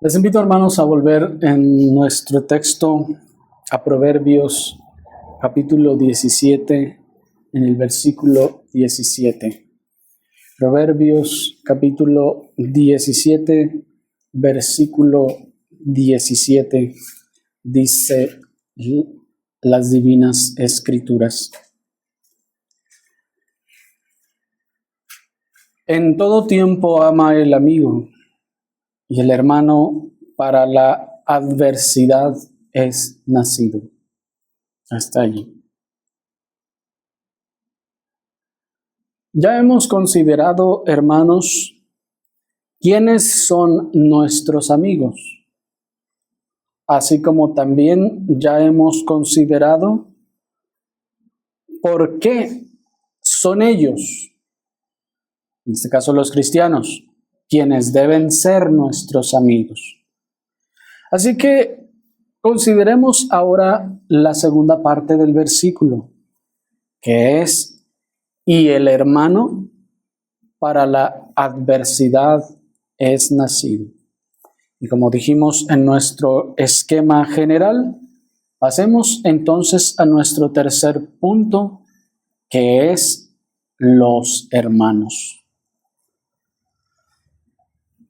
Les invito, hermanos, a volver en nuestro texto a Proverbios capítulo 17, en el versículo 17. Proverbios capítulo 17, versículo 17, dice las divinas escrituras. En todo tiempo ama el amigo, y el hermano para la adversidad es nacido. Hasta allí. Ya hemos considerado, hermanos, quiénes son nuestros amigos, así como también ya hemos considerado por qué son ellos, en este caso los cristianos, quienes deben ser nuestros amigos. Así que consideremos ahora la segunda parte del versículo, que es: y el hermano para la adversidad es nacido. Y como dijimos en nuestro esquema general, pasemos entonces a nuestro tercer punto, que es los hermanos.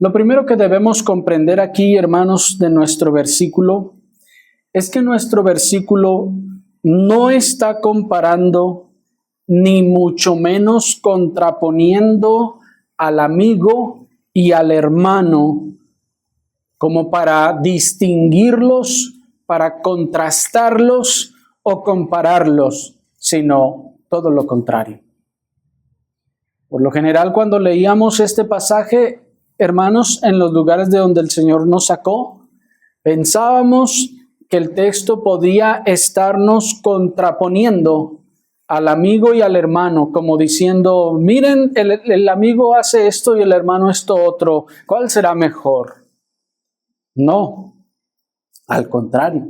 Lo primero que debemos comprender aquí, hermanos, de nuestro versículo, es que nuestro versículo no está comparando, ni mucho menos contraponiendo al amigo y al hermano, como para distinguirlos, para contrastarlos o compararlos, sino todo lo contrario. Por lo general, cuando leíamos este pasaje, hermanos, en los lugares de donde el Señor nos sacó, pensábamos que el texto podía estarnos contraponiendo al amigo y al hermano, como diciendo: miren, el amigo hace esto y el hermano esto otro, ¿cuál será mejor? No, al contrario.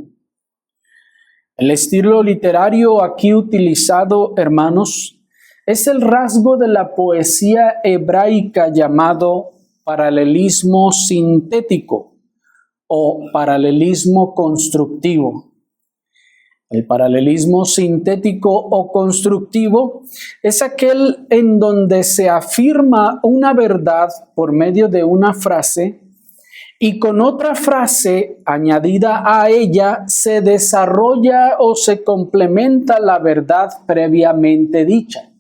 El estilo literario aquí utilizado, hermanos, es el rasgo de la poesía hebraica llamado paralelismo sintético o paralelismo constructivo. El paralelismo sintético o constructivo es aquel en donde se afirma una verdad por medio de una frase y con otra frase añadida a ella se desarrolla o se complementa la verdad previamente dicha.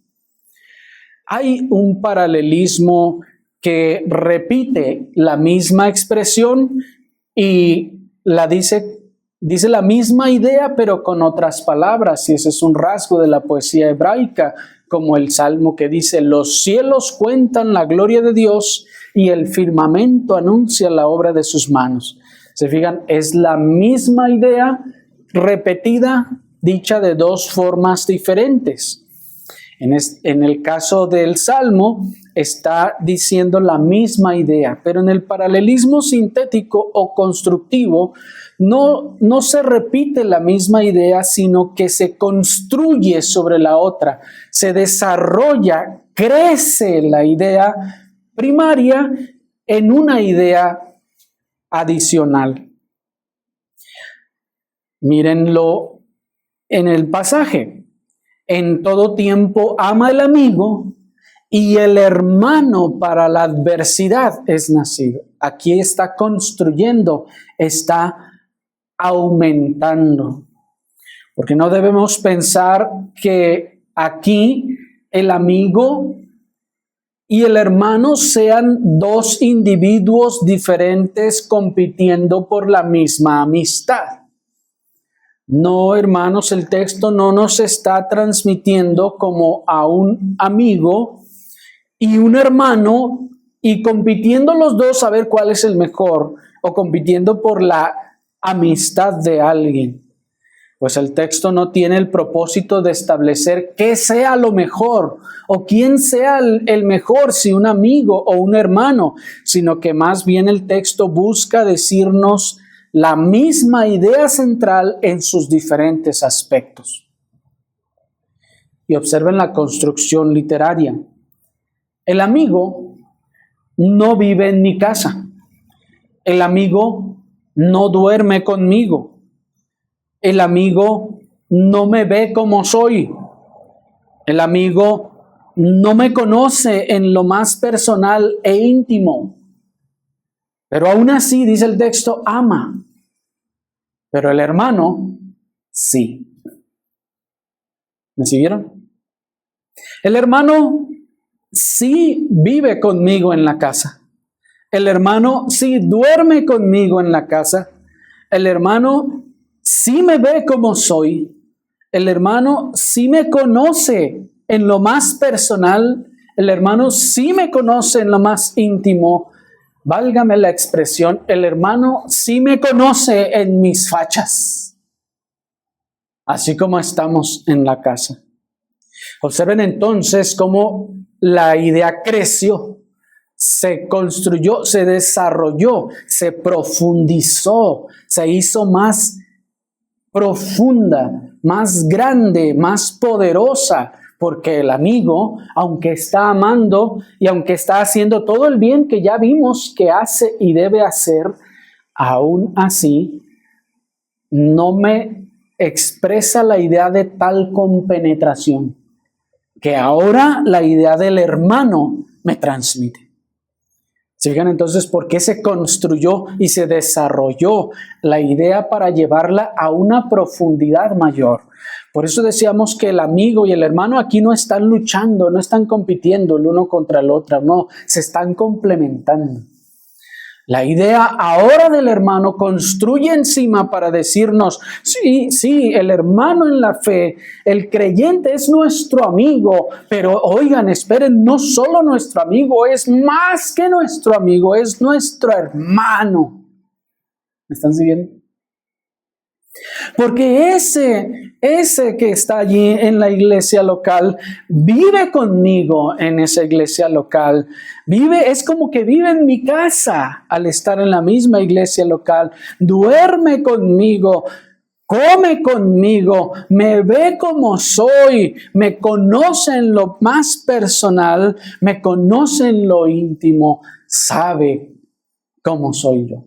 Hay un paralelismo que repite la misma expresión y dice la misma idea, pero con otras palabras, y ese es un rasgo de la poesía hebraica, como el salmo que dice: los cielos cuentan la gloria de Dios y el firmamento anuncia la obra de sus manos. Se fijan, es la misma idea repetida, dicha de dos formas diferentes. En el caso del Salmo está diciendo la misma idea, pero en el paralelismo sintético o constructivo no se repite la misma idea, sino que se construye sobre la otra, se desarrolla, crece la idea primaria en una idea adicional. Mírenlo en el pasaje. En todo tiempo ama el amigo y el hermano para la adversidad es nacido. Aquí está construyendo, está aumentando. Porque no debemos pensar que aquí el amigo y el hermano sean dos individuos diferentes compitiendo por la misma amistad. No, hermanos, el texto no nos está transmitiendo como a un amigo y un hermano y compitiendo los dos a ver cuál es el mejor, o compitiendo por la amistad de alguien. Pues el texto no tiene el propósito de establecer qué sea lo mejor o quién sea el mejor, si un amigo o un hermano, sino que más bien el texto busca decirnos la misma idea central en sus diferentes aspectos. Y observen la construcción literaria. El amigo no vive en mi casa. El amigo no duerme conmigo. El amigo no me ve como soy. El amigo no me conoce en lo más personal e íntimo. Pero aún así, dice el texto, ama. Pero el hermano, sí. ¿Me siguieron? El hermano sí vive conmigo en la casa. El hermano sí duerme conmigo en la casa. El hermano sí me ve como soy. El hermano sí me conoce en lo más personal. El hermano sí me conoce en lo más íntimo. Válgame la expresión, el hermano sí me conoce en mis fachas. Así como estamos en la casa. Observen entonces cómo la idea creció, se construyó, se desarrolló, se profundizó, se hizo más profunda, más grande, más poderosa, porque el amigo, aunque está amando y aunque está haciendo todo el bien que ya vimos que hace y debe hacer, aún así no me expresa la idea de tal compenetración que ahora la idea del hermano me transmite. ¿Se fijan entonces por qué se construyó y se desarrolló la idea para llevarla a una profundidad mayor? Por eso decíamos que el amigo y el hermano aquí no están luchando, no están compitiendo el uno contra el otro, no, se están complementando. La idea ahora del hermano construye encima para decirnos, sí, el hermano en la fe, el creyente es nuestro amigo, pero oigan, esperen, no solo nuestro amigo, es más que nuestro amigo, es nuestro hermano. ¿Me están siguiendo? Porque ese que está allí en la iglesia local, vive conmigo en esa iglesia local. Es como que vive en mi casa al estar en la misma iglesia local. Duerme conmigo, come conmigo, me ve como soy, me conoce en lo más personal, me conoce en lo íntimo, sabe cómo soy yo.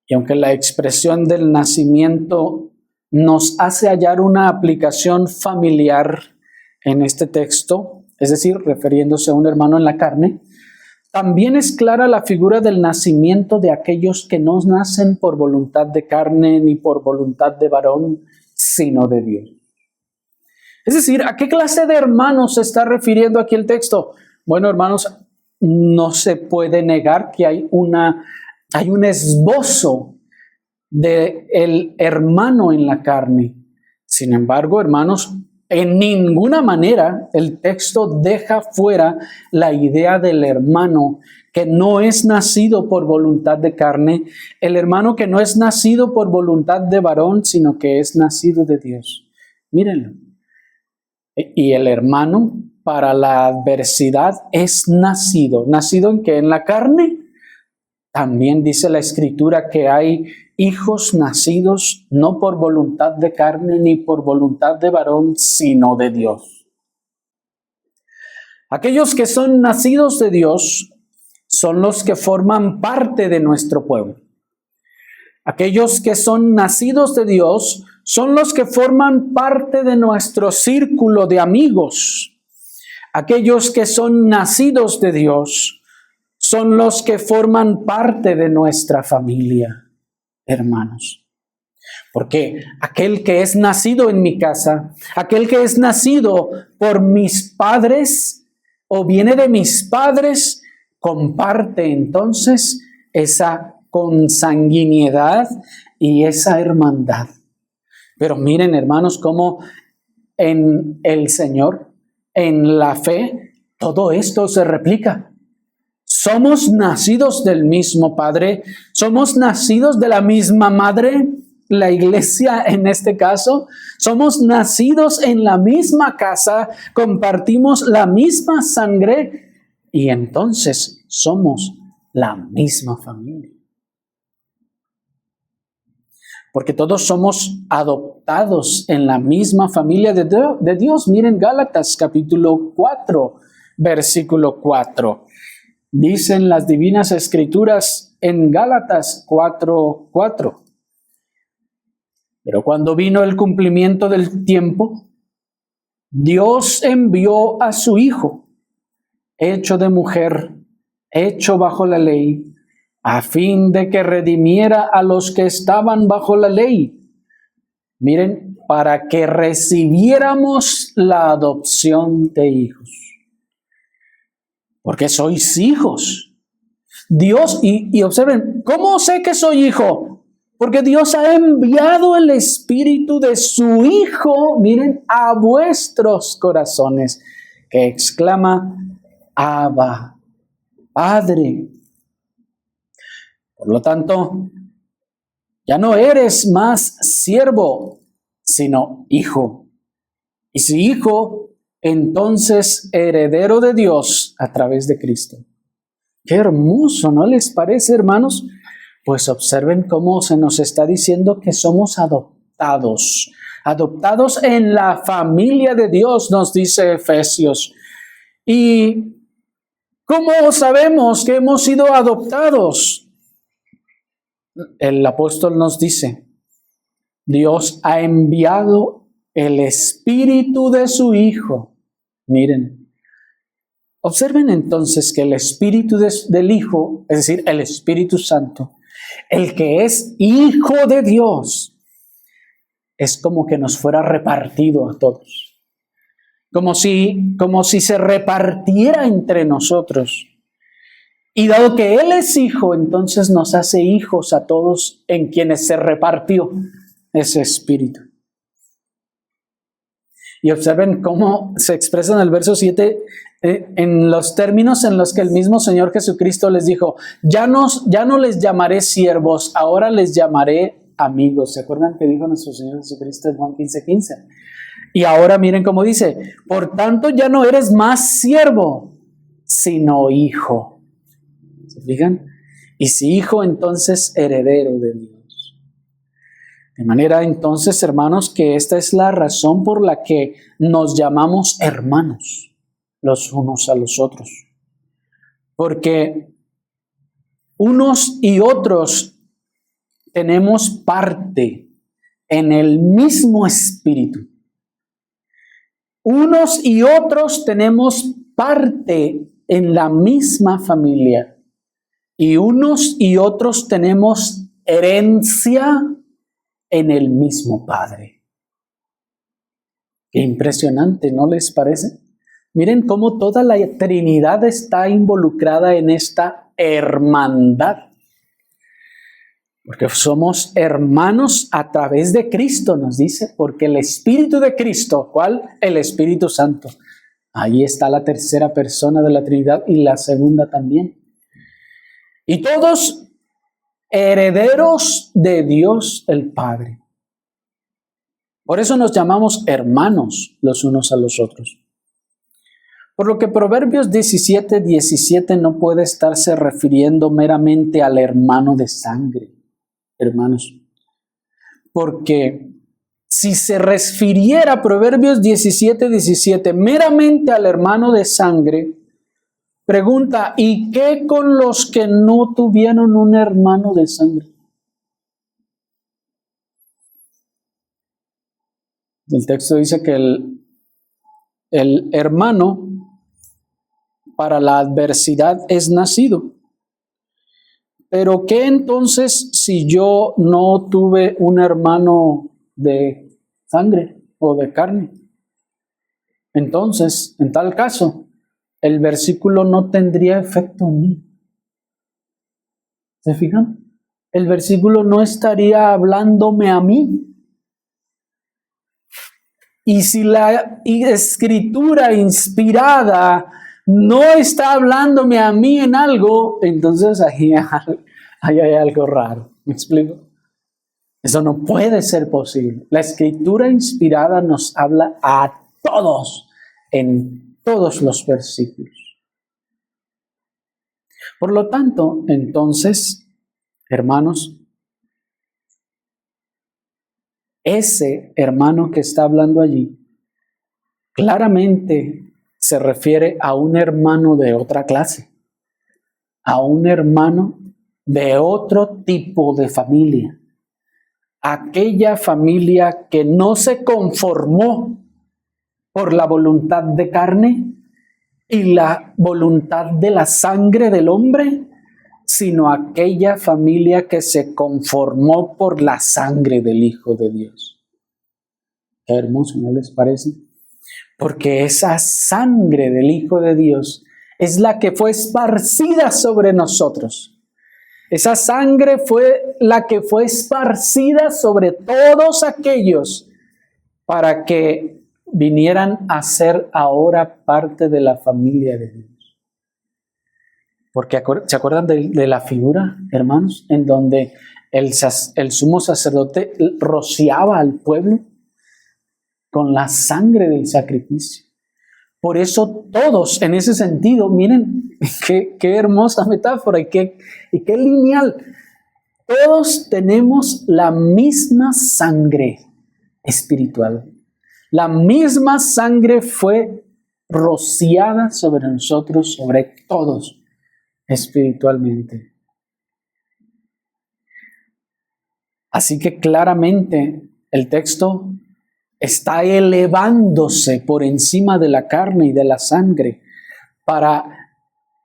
Y aunque la expresión del nacimiento nos hace hallar una aplicación familiar en este texto, es decir, refiriéndose a un hermano en la carne, también es clara la figura del nacimiento de aquellos que no nacen por voluntad de carne ni por voluntad de varón, sino de Dios. Es decir, ¿a qué clase de hermanos se está refiriendo aquí el texto? Bueno, hermanos, no se puede negar que hay un esbozo del hermano en la carne. Sin embargo, hermanos, en ninguna manera el texto deja fuera la idea del hermano que no es nacido por voluntad de carne, el hermano que no es nacido por voluntad de varón, sino que es nacido de Dios. Mírenlo. Y el hermano para la adversidad es nacido. ¿Nacido en qué? ¿En la carne? También dice la Escritura que hay hijos nacidos no por voluntad de carne ni por voluntad de varón, sino de Dios. Aquellos que son nacidos de Dios son los que forman parte de nuestro pueblo. Aquellos que son nacidos de Dios son los que forman parte de nuestro círculo de amigos. Aquellos que son nacidos de Dios son los que forman parte de nuestra familia, hermanos. Porque aquel que es nacido en mi casa, aquel que es nacido por mis padres o viene de mis padres, comparte entonces esa consanguinidad y esa hermandad. Pero miren, hermanos, cómo en el Señor, en la fe, todo esto se replica. Somos nacidos del mismo Padre, somos nacidos de la misma Madre, la iglesia en este caso, somos nacidos en la misma casa, compartimos la misma sangre y entonces somos la misma familia. Porque todos somos adoptados en la misma familia de Dios. Miren Gálatas capítulo 4, versículo 4. Dicen las divinas escrituras en Gálatas 4:4. Pero cuando vino el cumplimiento del tiempo, Dios envió a su Hijo, hecho de mujer, hecho bajo la ley, a fin de que redimiera a los que estaban bajo la ley. Miren, para que recibiéramos la adopción de hijos. Porque sois hijos. Dios, y observen, ¿cómo sé que soy hijo? Porque Dios ha enviado el Espíritu de su Hijo, miren, a vuestros corazones, que exclama, Abba, Padre. Por lo tanto, ya no eres más siervo, sino hijo. Y si hijo, entonces heredero de Dios a través de Cristo. Qué hermoso, ¿no les parece, hermanos? Pues observen cómo se nos está diciendo que somos adoptados. Adoptados en la familia de Dios, nos dice Efesios. ¿Y cómo sabemos que hemos sido adoptados? El apóstol nos dice, Dios ha enviado el Espíritu de su Hijo. Miren, observen entonces que el Espíritu del Hijo, es decir, el Espíritu Santo, el que es Hijo de Dios, es como que nos fuera repartido a todos. Como si se repartiera entre nosotros. Y dado que Él es Hijo, entonces nos hace hijos a todos en quienes se repartió ese Espíritu. Y observen cómo se expresa en el verso 7 en los términos en los que el mismo Señor Jesucristo les dijo, ya no les llamaré siervos, ahora les llamaré amigos. ¿Se acuerdan que dijo nuestro Señor Jesucristo en Juan 15:15? Y ahora miren cómo dice, por tanto ya no eres más siervo, sino hijo. ¿Se fijan? Y si hijo, entonces heredero de Dios. De manera entonces, hermanos, que esta es la razón por la que nos llamamos hermanos los unos a los otros. Porque unos y otros tenemos parte en el mismo espíritu. Unos y otros tenemos parte en la misma familia. Y unos y otros tenemos herencia en el mismo Padre. Qué impresionante, ¿no les parece? Miren cómo toda la Trinidad está involucrada en esta hermandad. Porque somos hermanos a través de Cristo, nos dice, porque el Espíritu de Cristo, ¿cuál? El Espíritu Santo. Ahí está la tercera persona de la Trinidad y la segunda también. Y todos herederos de Dios el Padre. Por eso nos llamamos hermanos los unos a los otros. Por lo que Proverbios 17:17 no puede estarse refiriendo meramente al hermano de sangre, hermanos. Porque si se refiriera Proverbios 17:17 meramente al hermano de sangre, pregunta, ¿y qué con los que no tuvieron un hermano de sangre? El texto dice que el hermano para la adversidad es nacido. Pero ¿qué entonces si yo no tuve un hermano de sangre o de carne? Entonces, en tal caso, el versículo no tendría efecto en mí. ¿Se fijan? El versículo no estaría hablándome a mí. Y si la escritura inspirada no está hablándome a mí en algo, entonces ahí hay algo raro. ¿Me explico? Eso no puede ser posible. La escritura inspirada nos habla a todos en todos los versículos. Por lo tanto, entonces, hermanos, ese hermano que está hablando allí claramente se refiere a un hermano de otra clase. a un hermano de otro tipo de familia. Aquella familia que no se conformó por la voluntad de carne y la voluntad de la sangre del hombre, sino aquella familia que se conformó por la sangre del Hijo de Dios. Qué hermoso, ¿no les parece? Porque esa sangre del Hijo de Dios es la que fue esparcida sobre nosotros. Esa sangre fue la que fue esparcida sobre todos aquellos para que vinieran a ser ahora parte de la familia de Dios. Porque ¿se acuerdan de la figura, hermanos? En donde el sumo sacerdote rociaba al pueblo con la sangre del sacrificio. Por eso todos, en ese sentido, miren qué hermosa metáfora y qué lineal. Todos tenemos la misma sangre espiritual. La misma sangre fue rociada sobre nosotros, sobre todos, espiritualmente. Así que claramente el texto está elevándose por encima de la carne y de la sangre para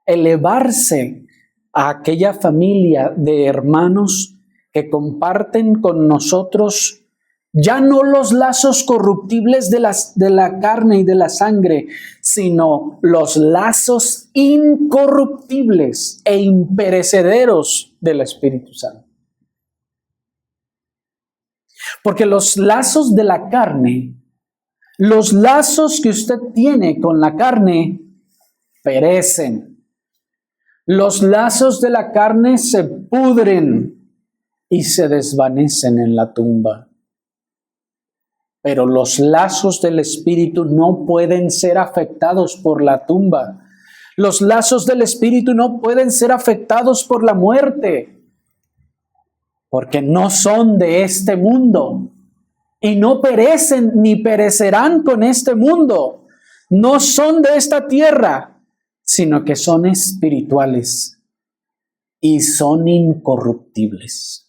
elevarse a aquella familia de hermanos que comparten con nosotros ya no los lazos corruptibles de la carne y de la sangre, sino los lazos incorruptibles e imperecederos del Espíritu Santo. Porque los lazos de la carne, los lazos que usted tiene con la carne, perecen. Los lazos de la carne se pudren y se desvanecen en la tumba. Pero los lazos del Espíritu no pueden ser afectados por la tumba. Los lazos del Espíritu no pueden ser afectados por la muerte. Porque no son de este mundo y no perecen ni perecerán con este mundo. No son de esta tierra, sino que son espirituales y son incorruptibles.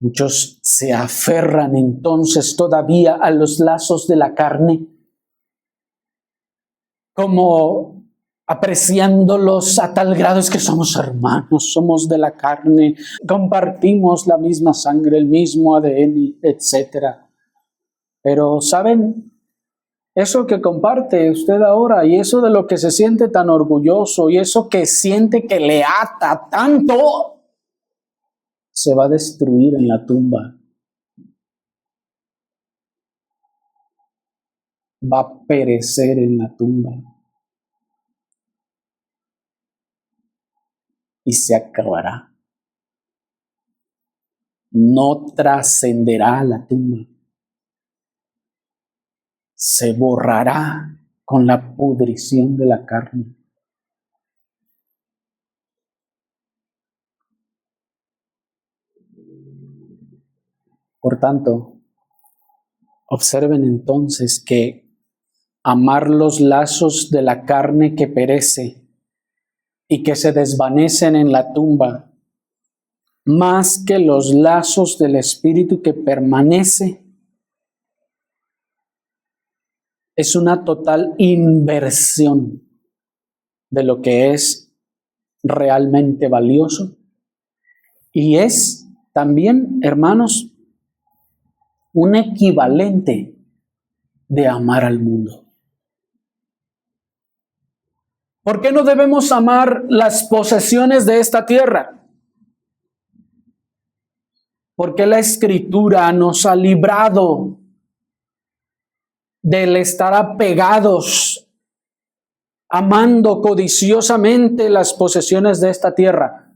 Muchos se aferran entonces todavía a los lazos de la carne, como apreciándolos a tal grado es que somos hermanos, somos de la carne, compartimos la misma sangre, el mismo ADN, etc. Pero, ¿saben? Eso que comparte usted ahora y eso de lo que se siente tan orgulloso y eso que siente que le ata tanto, se va a destruir en la tumba. Va a perecer en la tumba. Y se acabará. No trascenderá a la tumba. Se borrará con la pudrición de la carne. Por tanto, observen entonces que amar los lazos de la carne que perece y que se desvanecen en la tumba, más que los lazos del Espíritu que permanece, es una total inversión de lo que es realmente valioso y es también, hermanos, un equivalente de amar al mundo. ¿Por qué no debemos amar las posesiones de esta tierra? Porque la Escritura nos ha librado del estar apegados, amando codiciosamente las posesiones de esta tierra.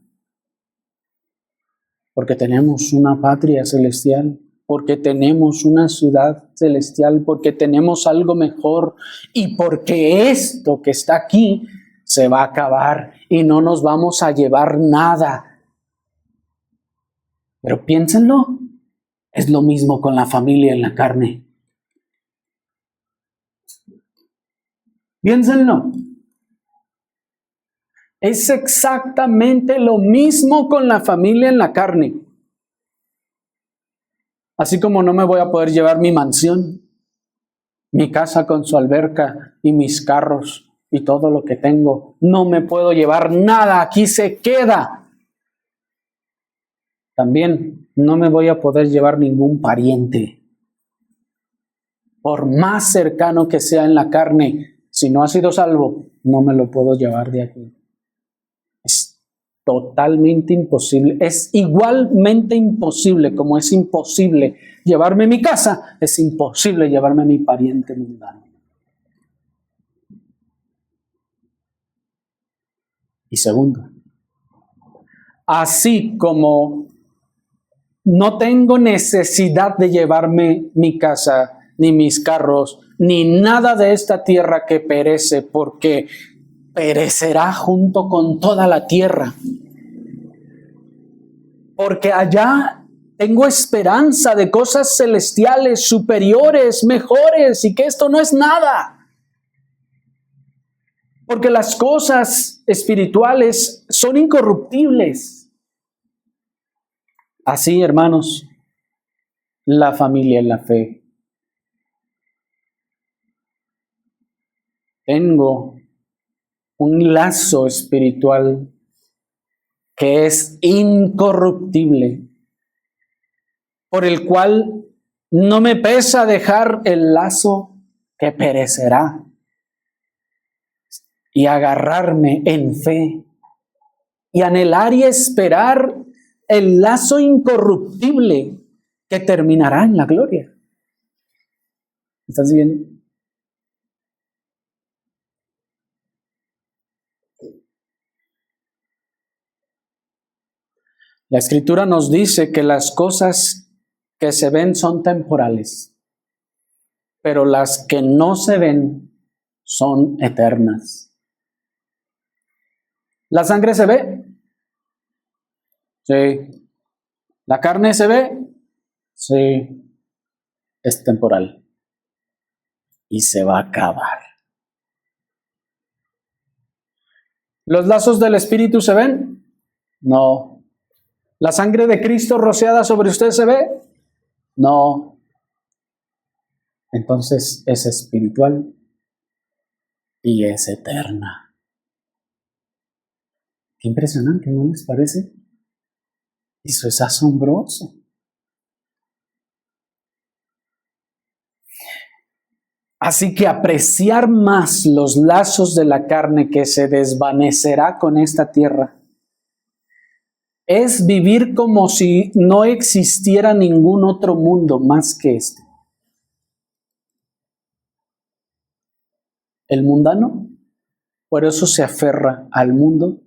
Porque tenemos una patria celestial, porque tenemos una ciudad celestial, porque tenemos algo mejor y porque esto que está aquí se va a acabar y no nos vamos a llevar nada. Pero piénsenlo, es lo mismo con la familia en la carne. Piénsenlo, Es exactamente lo mismo con la familia en la carne. Así como no me voy a poder llevar mi mansión, mi casa con su alberca y mis carros y todo lo que tengo, no me puedo llevar nada, aquí se queda. También no me voy a poder llevar ningún pariente. Por más cercano que sea en la carne, si no ha sido salvo, no me lo puedo llevar de aquí. Es totalmente imposible. Es igualmente imposible como es imposible llevarme mi casa, es imposible llevarme mi pariente mundano. Y segundo, así como no tengo necesidad de llevarme mi casa, ni mis carros, ni nada de esta tierra que perece, porque perecerá junto con toda la tierra. Porque allá tengo esperanza de cosas celestiales, superiores, mejores, y que esto no es nada. Porque las cosas espirituales son incorruptibles. Así, hermanos, la familia en la fe. Tengo un lazo espiritual que es incorruptible, por el cual no me pesa dejar el lazo que perecerá y agarrarme en fe y anhelar y esperar el lazo incorruptible que terminará en la gloria. ¿Estás viendo? La Escritura nos dice que las cosas que se ven son temporales, pero las que no se ven son eternas. ¿La sangre se ve? Sí. ¿La carne se ve? Sí. Es temporal y se va a acabar. ¿Los lazos del Espíritu se ven? No. ¿La sangre de Cristo rociada sobre usted se ve? No. Entonces es espiritual y es eterna. Qué impresionante, ¿no les parece? Eso es asombroso. Así que apreciar más los lazos de la carne que se desvanecerá con esta tierra es vivir como si no existiera ningún otro mundo más que este. El mundano, por eso se aferra al mundo,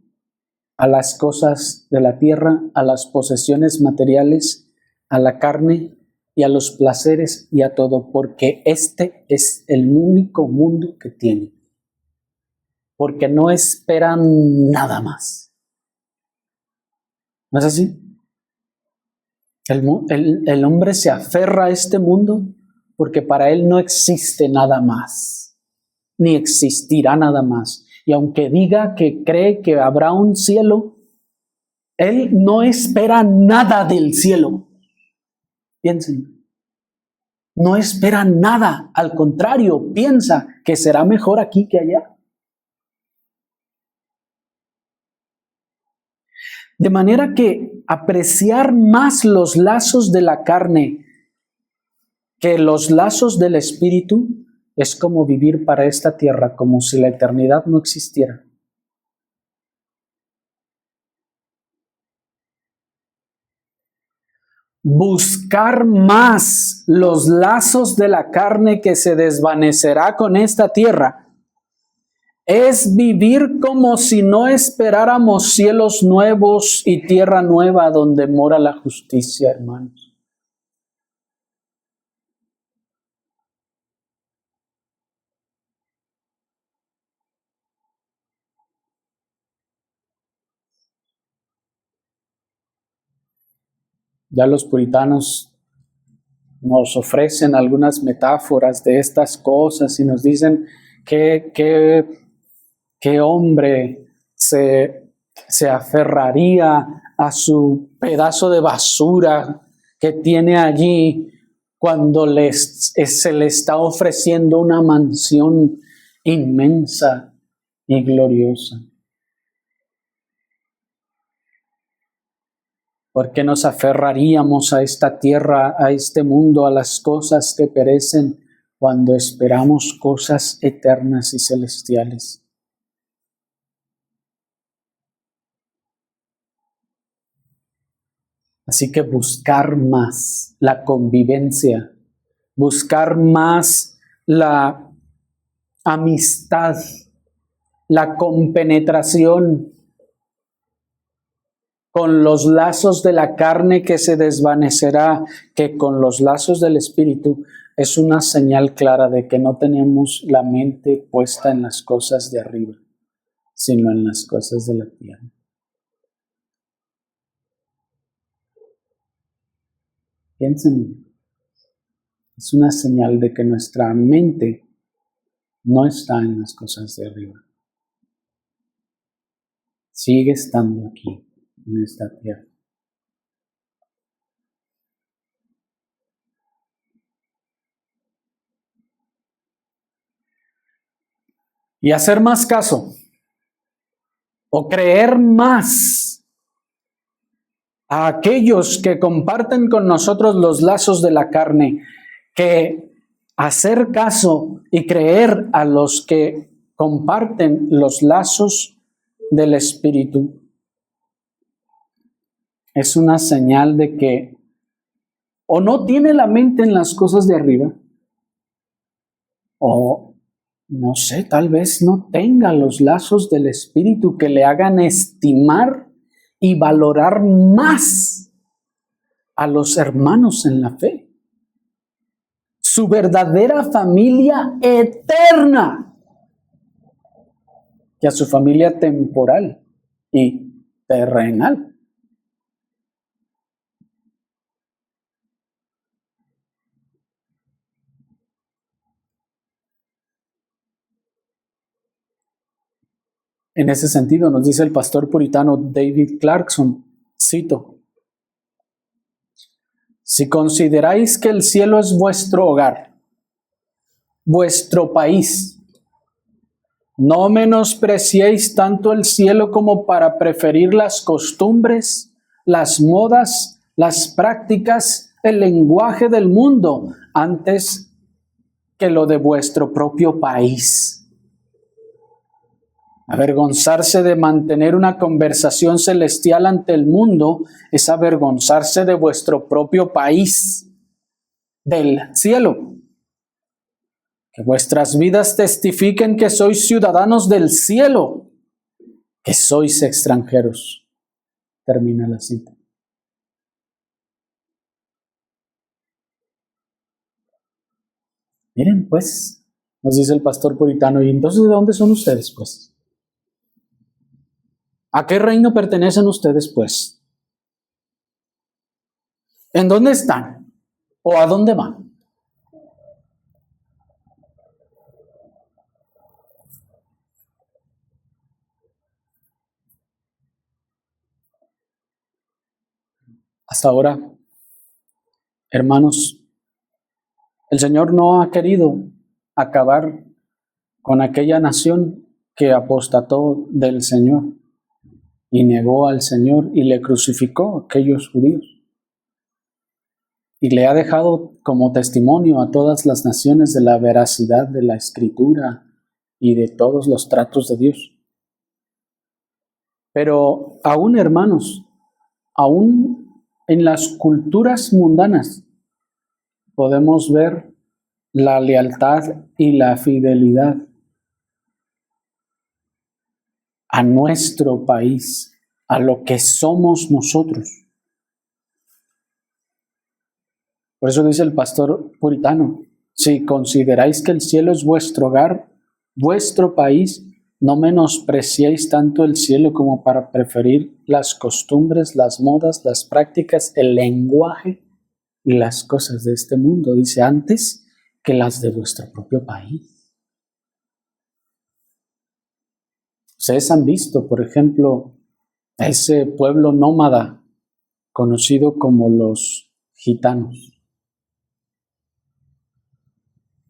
a las cosas de la tierra, a las posesiones materiales, a la carne y a los placeres y a todo, porque este es el único mundo que tiene. Porque no esperan nada más. ¿No es así? El hombre se aferra a este mundo porque para él no existe nada más, ni existirá nada más. Y aunque diga que cree que habrá un cielo, él no espera nada del cielo. Piensen, no espera nada, al contrario, piensa que será mejor aquí que allá. De manera que apreciar más los lazos de la carne que los lazos del Espíritu es como vivir para esta tierra como si la eternidad no existiera. Buscar más los lazos de la carne que se desvanecerá con esta tierra es vivir como si no esperáramos cielos nuevos y tierra nueva donde mora la justicia, hermanos. Ya los puritanos nos ofrecen algunas metáforas de estas cosas y nos dicen qué hombre se aferraría a su pedazo de basura que tiene allí cuando se le está ofreciendo una mansión inmensa y gloriosa? ¿Por qué nos aferraríamos a esta tierra, a este mundo, a las cosas que perecen, cuando esperamos cosas eternas y celestiales? Así que buscar más la convivencia, buscar más la amistad, la compenetración con los lazos de la carne que se desvanecerá, que con los lazos del Espíritu, es una señal clara de que no tenemos la mente puesta en las cosas de arriba, sino en las cosas de la tierra. Piensen, es una señal de que nuestra mente no está en las cosas de arriba. Sigue estando aquí, en esta tierra. Y hacer más caso, o creer más a aquellos que comparten con nosotros los lazos de la carne, que hacer caso y creer a los que comparten los lazos del Espíritu, es una señal de que o no tiene la mente en las cosas de arriba, o no sé, tal vez no tenga los lazos del Espíritu que le hagan estimar y valorar más a los hermanos en la fe, su verdadera familia eterna, que a su familia temporal y terrenal. En ese sentido, nos dice el pastor puritano David Clarkson, cito: si consideráis que el cielo es vuestro hogar, vuestro país, no menospreciéis tanto el cielo como para preferir las costumbres, las modas, las prácticas, el lenguaje del mundo antes que lo de vuestro propio país. Avergonzarse de mantener una conversación celestial ante el mundo es avergonzarse de vuestro propio país, del cielo. Que vuestras vidas testifiquen que sois ciudadanos del cielo, que sois extranjeros. Termina la cita. Miren, pues, nos dice el pastor puritano, ¿y entonces de dónde son ustedes, pues? ¿A qué reino pertenecen ustedes, pues? ¿En dónde están? ¿O a dónde van? Hasta ahora, hermanos, el Señor no ha querido acabar con aquella nación que apostató del Señor y negó al Señor y le crucificó a aquellos judíos. Y le ha dejado como testimonio a todas las naciones de la veracidad de la Escritura y de todos los tratos de Dios. Pero aún, hermanos, aún en las culturas mundanas podemos ver la lealtad y la fidelidad a nuestro país, a lo que somos nosotros. Por eso dice el pastor puritano, si consideráis que el cielo es vuestro hogar, vuestro país, no menospreciéis tanto el cielo como para preferir las costumbres, las modas, las prácticas, el lenguaje y las cosas de este mundo, dice, antes que las de vuestro propio país. Ustedes han visto, por ejemplo, ese pueblo nómada conocido como los gitanos.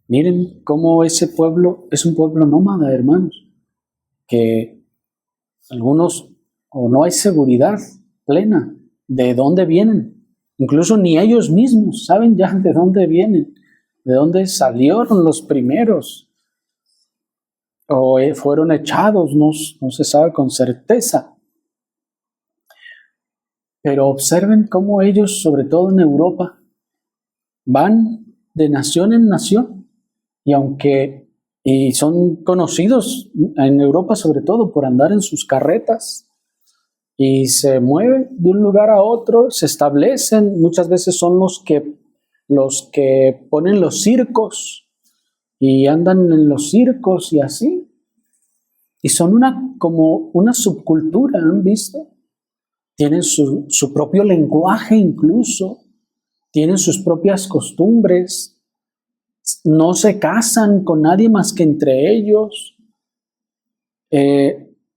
Miren cómo ese pueblo es un pueblo nómada, hermanos, que algunos o no hay seguridad plena de dónde vienen. Incluso ni ellos mismos saben ya de dónde vienen, de dónde salieron los primeros o fueron echados, no se sabe con certeza. Pero observen cómo ellos, sobre todo en Europa, van de nación en nación. Y son conocidos en Europa sobre todo por andar en sus carretas y se mueven de un lugar a otro, se establecen, muchas veces son los que ponen los circos y andan en los circos y así. Y son como una subcultura, ¿han visto? Tienen su propio lenguaje incluso, tienen sus propias costumbres. No se casan con nadie más que entre ellos.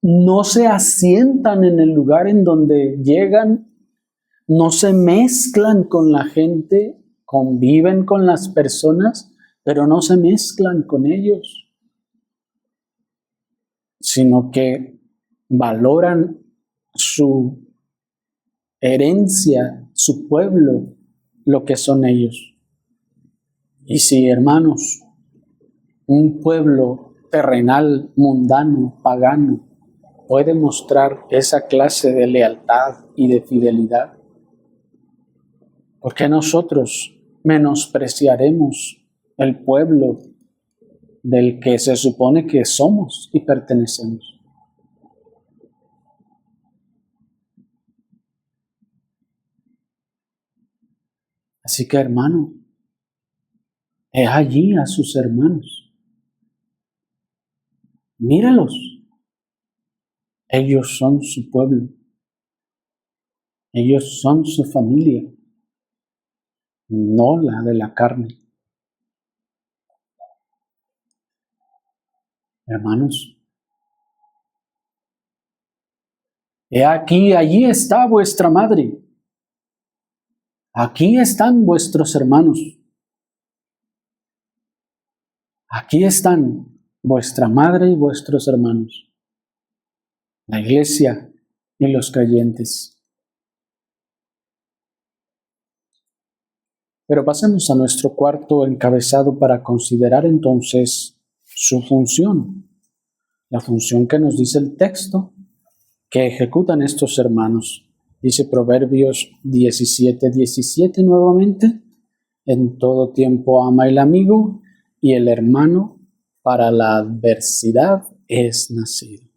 No se asientan en el lugar en donde llegan. No se mezclan con la gente. Conviven con las personas, pero no se mezclan con ellos. Sino que valoran su herencia, su pueblo, lo que son ellos. Y si, hermanos, un pueblo terrenal, mundano, pagano, puede mostrar esa clase de lealtad y de fidelidad, ¿por qué nosotros menospreciaremos el pueblo del que se supone que somos y pertenecemos? Así que, hermano, he allí a sus hermanos. Míralos. Ellos son su pueblo. Ellos son su familia, no la de la carne. Hermanos, he aquí, allí está vuestra madre. Aquí están vuestros hermanos. Aquí están vuestra madre y vuestros hermanos, la iglesia y los creyentes. Pero pasemos a nuestro cuarto encabezado para considerar entonces su función, la función que nos dice el texto que ejecutan estos hermanos. Dice Proverbios 17:17 nuevamente: en todo tiempo ama el amigo y el hermano para la adversidad es nacido.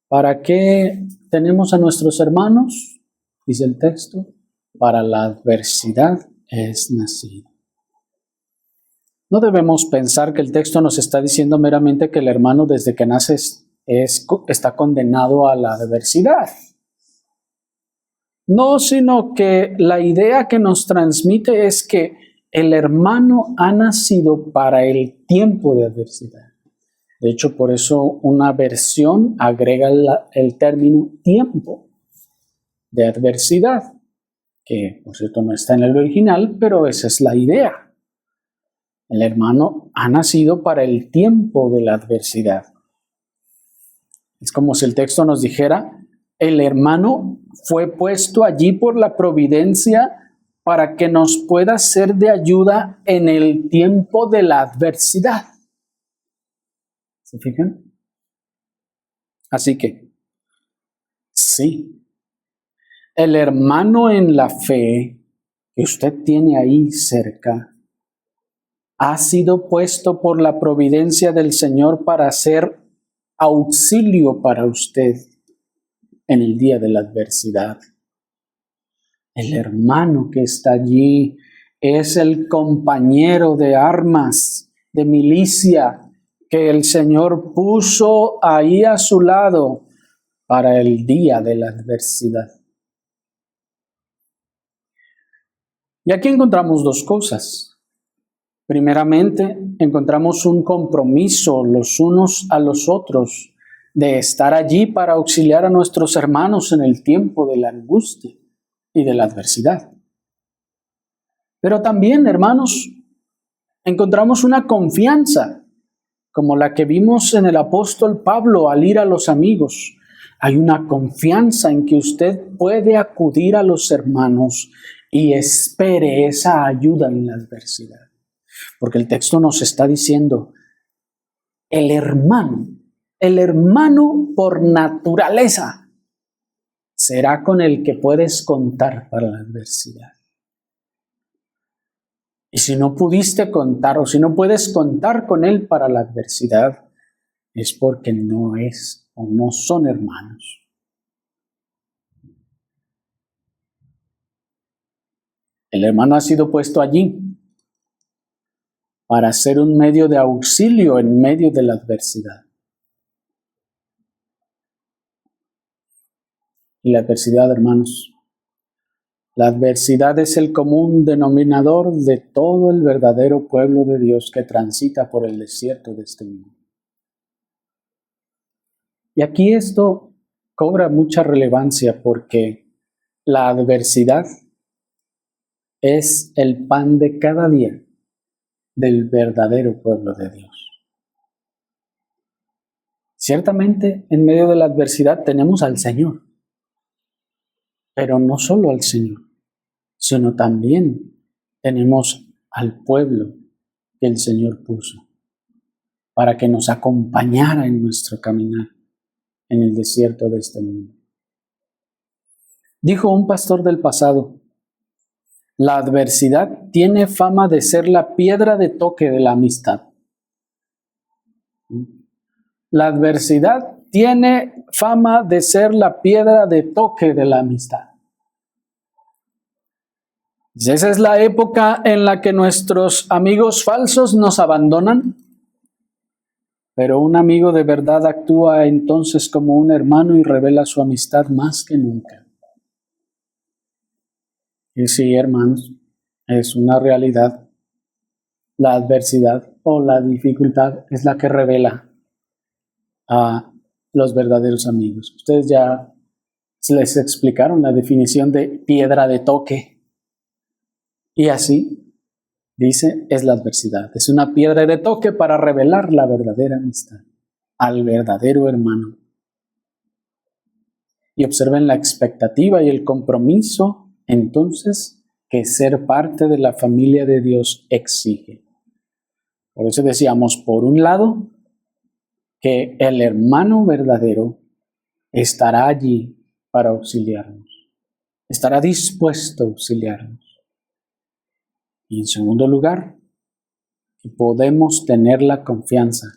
¿Para qué tenemos a nuestros hermanos? Dice el texto, para la adversidad es nacido. No debemos pensar que el texto nos está diciendo meramente que el hermano desde que nace está condenado a la adversidad. No, sino que la idea que nos transmite es que el hermano ha nacido para el tiempo de adversidad. De hecho, por eso una versión agrega el término tiempo de adversidad, que por cierto no está en el original, pero esa es la idea. El hermano ha nacido para el tiempo de la adversidad. Es como si el texto nos dijera: el hermano fue puesto allí por la providencia para que nos pueda ser de ayuda en el tiempo de la adversidad. ¿Se fijan? Así que, sí, el hermano en la fe que usted tiene ahí cerca ha sido puesto por la providencia del Señor para ser auxilio para usted en el día de la adversidad. El hermano que está allí es el compañero de armas, de milicia, que el Señor puso ahí a su lado para el día de la adversidad. Y aquí encontramos dos cosas. Primeramente, encontramos un compromiso los unos a los otros de estar allí para auxiliar a nuestros hermanos en el tiempo de la angustia y de la adversidad. Pero también, hermanos, encontramos una confianza como la que vimos en el apóstol Pablo al ir a los amigos. Hay una confianza en que usted puede acudir a los hermanos y espere esa ayuda en la adversidad. Porque el texto nos está diciendo, el hermano por naturaleza será con el que puedes contar para la adversidad. Y si no pudiste contar o si no puedes contar con él para la adversidad, es porque no es o no son hermanos. El hermano ha sido puesto allí para ser un medio de auxilio en medio de la adversidad. Y la adversidad, hermanos, la adversidad es el común denominador de todo el verdadero pueblo de Dios que transita por el desierto de este mundo. Y aquí esto cobra mucha relevancia porque la adversidad es el pan de cada día del verdadero pueblo de Dios. Ciertamente, en medio de la adversidad tenemos al Señor, pero no solo al Señor, sino también tenemos al pueblo que el Señor puso para que nos acompañara en nuestro caminar en el desierto de este mundo. Dijo un pastor del pasado, la adversidad tiene fama de ser la piedra de toque de la amistad. La adversidad tiene fama de ser la piedra de toque de la amistad. Esa es la época en la que nuestros amigos falsos nos abandonan, pero un amigo de verdad actúa entonces como un hermano y revela su amistad más que nunca. Y sí, hermanos, es una realidad. La adversidad o la dificultad es la que revela a los verdaderos amigos. Ustedes ya les explicaron la definición de piedra de toque. Y así, dice, es la adversidad. Es una piedra de toque para revelar la verdadera amistad al verdadero hermano. Y observen la expectativa y el compromiso, entonces, que ser parte de la familia de Dios exige. Por eso decíamos, por un lado, que el hermano verdadero estará allí para auxiliarnos. Estará dispuesto a auxiliarnos. Y en segundo lugar, que podemos tener la confianza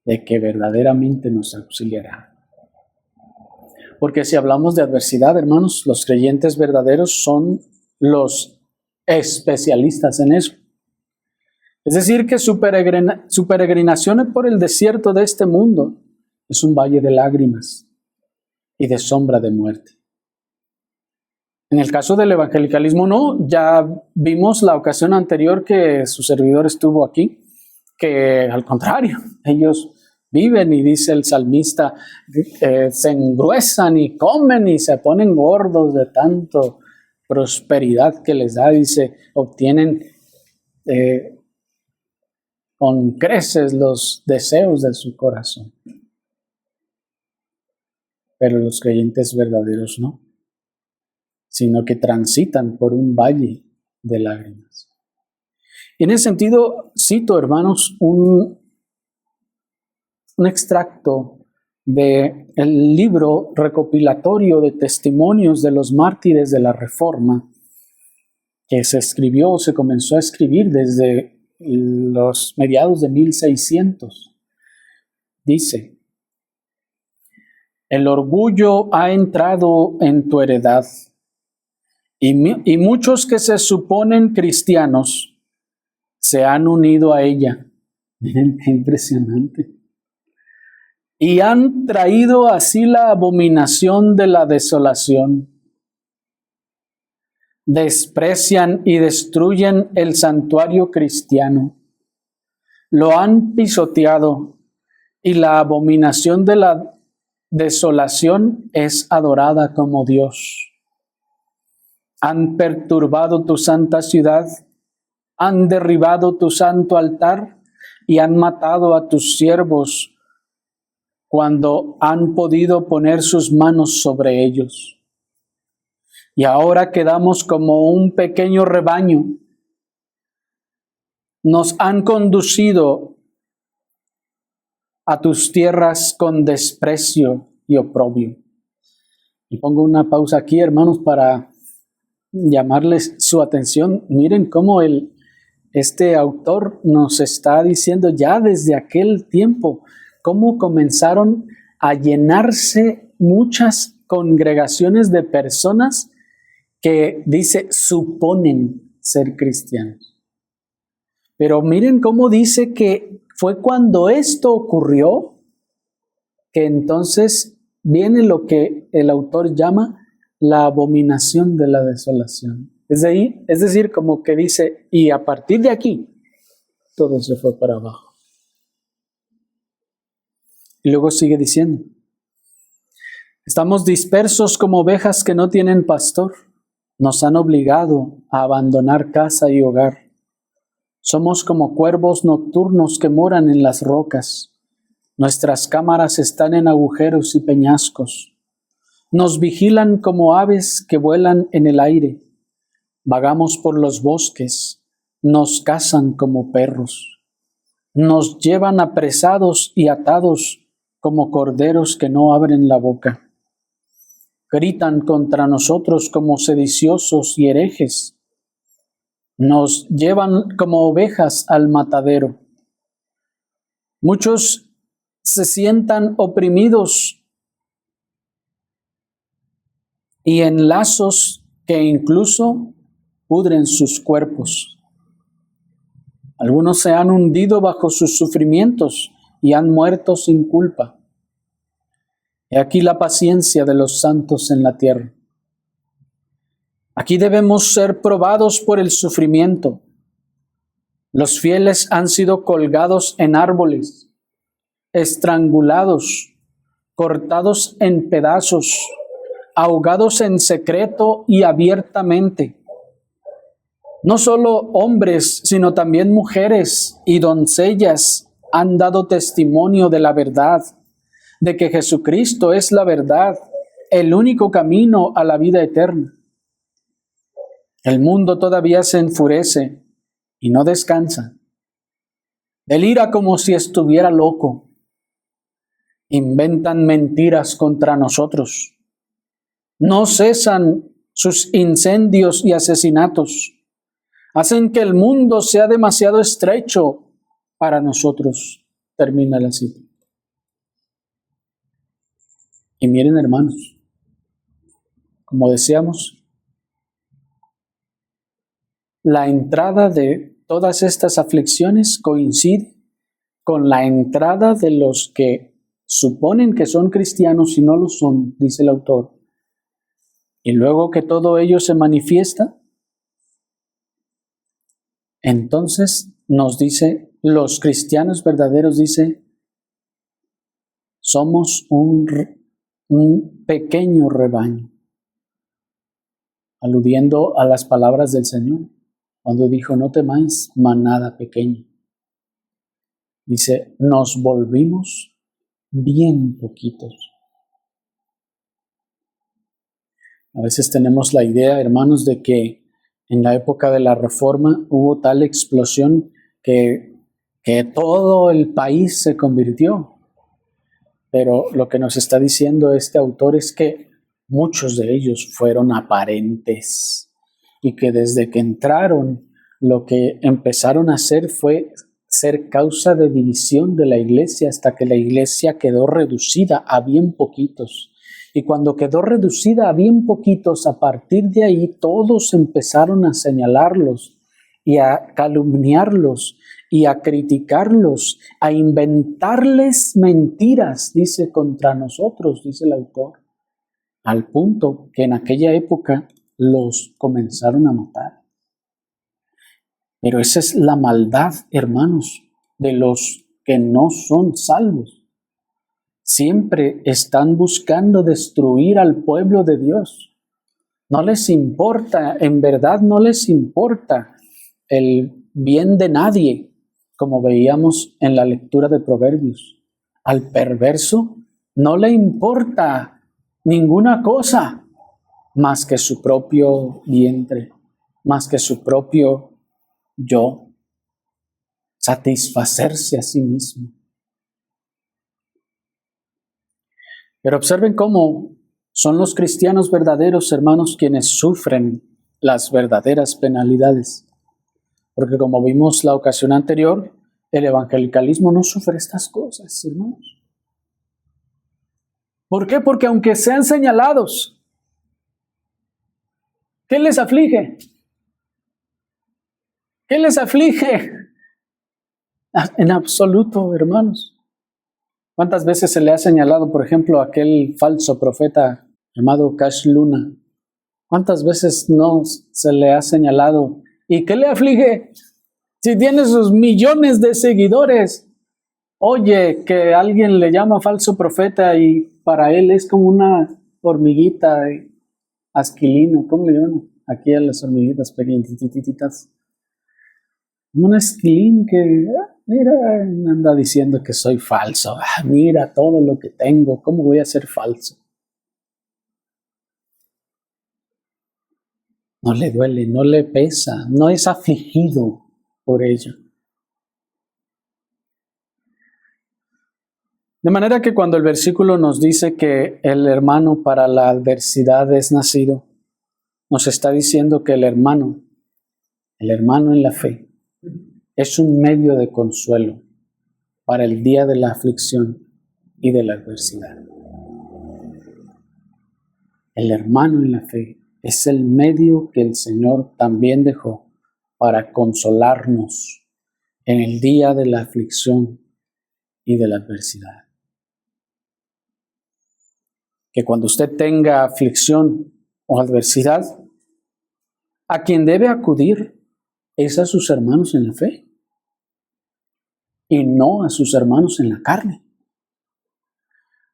de que verdaderamente nos auxiliará. Porque si hablamos de adversidad, hermanos, los creyentes verdaderos son los especialistas en eso. Es decir, que su peregrinación por el desierto de este mundo es un valle de lágrimas y de sombra de muerte. En el caso del evangelicalismo no, ya vimos la ocasión anterior que su servidor estuvo aquí, que al contrario, ellos viven y dice el salmista, se engruesan y comen y se ponen gordos de tanto prosperidad que les da, dice, obtienen con creces los deseos de su corazón. Pero los creyentes verdaderos no, sino que transitan por un valle de lágrimas. Y en ese sentido, cito, hermanos, un extracto del libro recopilatorio de testimonios de los mártires de la Reforma, que se comenzó a escribir desde los mediados de 1600. Dice, el orgullo ha entrado en tu heredad y muchos que se suponen cristianos se han unido a ella. Miren qué impresionante. Y han traído así la abominación de la desolación. Desprecian y destruyen el santuario cristiano. Lo han pisoteado y la abominación de la desolación es adorada como Dios. Han perturbado tu santa ciudad, han derribado tu santo altar y han matado a tus siervos cuando han podido poner sus manos sobre ellos. Y ahora quedamos como un pequeño rebaño. Nos han conducido a tus tierras con desprecio y oprobio. Y pongo una pausa aquí, hermanos, para llamarles su atención. Miren cómo este autor nos está diciendo ya desde aquel tiempo cómo comenzaron a llenarse muchas congregaciones de personas que dice suponen ser cristianos. Pero miren cómo dice que fue cuando esto ocurrió que entonces viene lo que el autor llama la abominación de la desolación. Es decir, como que dice, y a partir de aquí, todo se fue para abajo. Y luego sigue diciendo, estamos dispersos como ovejas que no tienen pastor. Nos han obligado a abandonar casa y hogar. Somos como cuervos nocturnos que moran en las rocas. Nuestras cámaras están en agujeros y peñascos. Nos vigilan como aves que vuelan en el aire. Vagamos por los bosques. Nos cazan como perros. Nos llevan apresados y atados como corderos que no abren la boca. Gritan contra nosotros como sediciosos y herejes. Nos llevan como ovejas al matadero. Muchos se sientan oprimidos y en lazos que incluso pudren sus cuerpos. Algunos se han hundido bajo sus sufrimientos y han muerto sin culpa. He aquí la paciencia de los santos en la tierra. Aquí debemos ser probados por el sufrimiento. Los fieles han sido colgados en árboles, estrangulados, cortados en pedazos, ahogados en secreto y abiertamente. No solo hombres, sino también mujeres y doncellas han dado testimonio de la verdad, de que Jesucristo es la verdad, el único camino a la vida eterna. El mundo todavía se enfurece y no descansa. Delira como si estuviera loco. Inventan mentiras contra nosotros. No cesan sus incendios y asesinatos. Hacen que el mundo sea demasiado estrecho para nosotros. Termina la cita. Y miren, hermanos, como decíamos, la entrada de todas estas aflicciones coincide con la entrada de los que suponen que son cristianos y no lo son, dice el autor. Y luego que todo ello se manifiesta, entonces nos dice, los cristianos verdaderos, dice, somos un pequeño rebaño, aludiendo a las palabras del Señor, cuando dijo, no temáis, manada pequeña. Dice, nos volvimos bien poquitos. A veces tenemos la idea, hermanos, de que en la época de la Reforma hubo tal explosión que todo el país se convirtió. Pero lo que nos está diciendo este autor es que muchos de ellos fueron aparentes y que desde que entraron lo que empezaron a hacer fue ser causa de división de la iglesia hasta que la iglesia quedó reducida a bien poquitos. Y cuando quedó reducida a bien poquitos, a partir de ahí todos empezaron a señalarlos y a calumniarlos y a criticarlos, a inventarles mentiras, dice, contra nosotros, dice el autor, al punto que en aquella época los comenzaron a matar. Pero esa es la maldad, hermanos, de los que no son salvos. siempre están buscando destruir al pueblo de Dios. No les importa, en verdad no les importa el bien de nadie, como veíamos en la lectura de Proverbios. Al perverso no le importa ninguna cosa más que su propio vientre, más que su propio yo, satisfacerse a sí mismo. Pero observen cómo son los cristianos verdaderos, hermanos, quienes sufren las verdaderas penalidades. Porque como vimos la ocasión anterior, el evangelicalismo no sufre estas cosas, hermanos. ¿Por qué? Porque aunque sean señalados, ¿qué les aflige? ¿Qué les aflige? En absoluto, hermanos. ¿Cuántas veces se le ha señalado, por ejemplo, a aquel falso profeta llamado Cash Luna? ¿Cuántas veces no se le ha señalado? ¿Y qué le aflige? Si tiene sus millones de seguidores. Oye, que alguien le llama falso profeta y para él es como una hormiguita asquilina. ¿Cómo le llaman aquí a las hormiguitas pequeñitas? Un esquilín que, mira, anda diciendo que soy falso. Mira todo lo que tengo, ¿cómo voy a ser falso? No le duele, no le pesa, no es afligido por ello. De manera que cuando el versículo nos dice que el hermano para la adversidad es nacido, nos está diciendo que el hermano en la fe, es un medio de consuelo para el día de la aflicción y de la adversidad. El hermano en la fe es el medio que el Señor también dejó para consolarnos en el día de la aflicción y de la adversidad. Que cuando usted tenga aflicción o adversidad, a quien debe acudir es a sus hermanos en la fe y no a sus hermanos en la carne.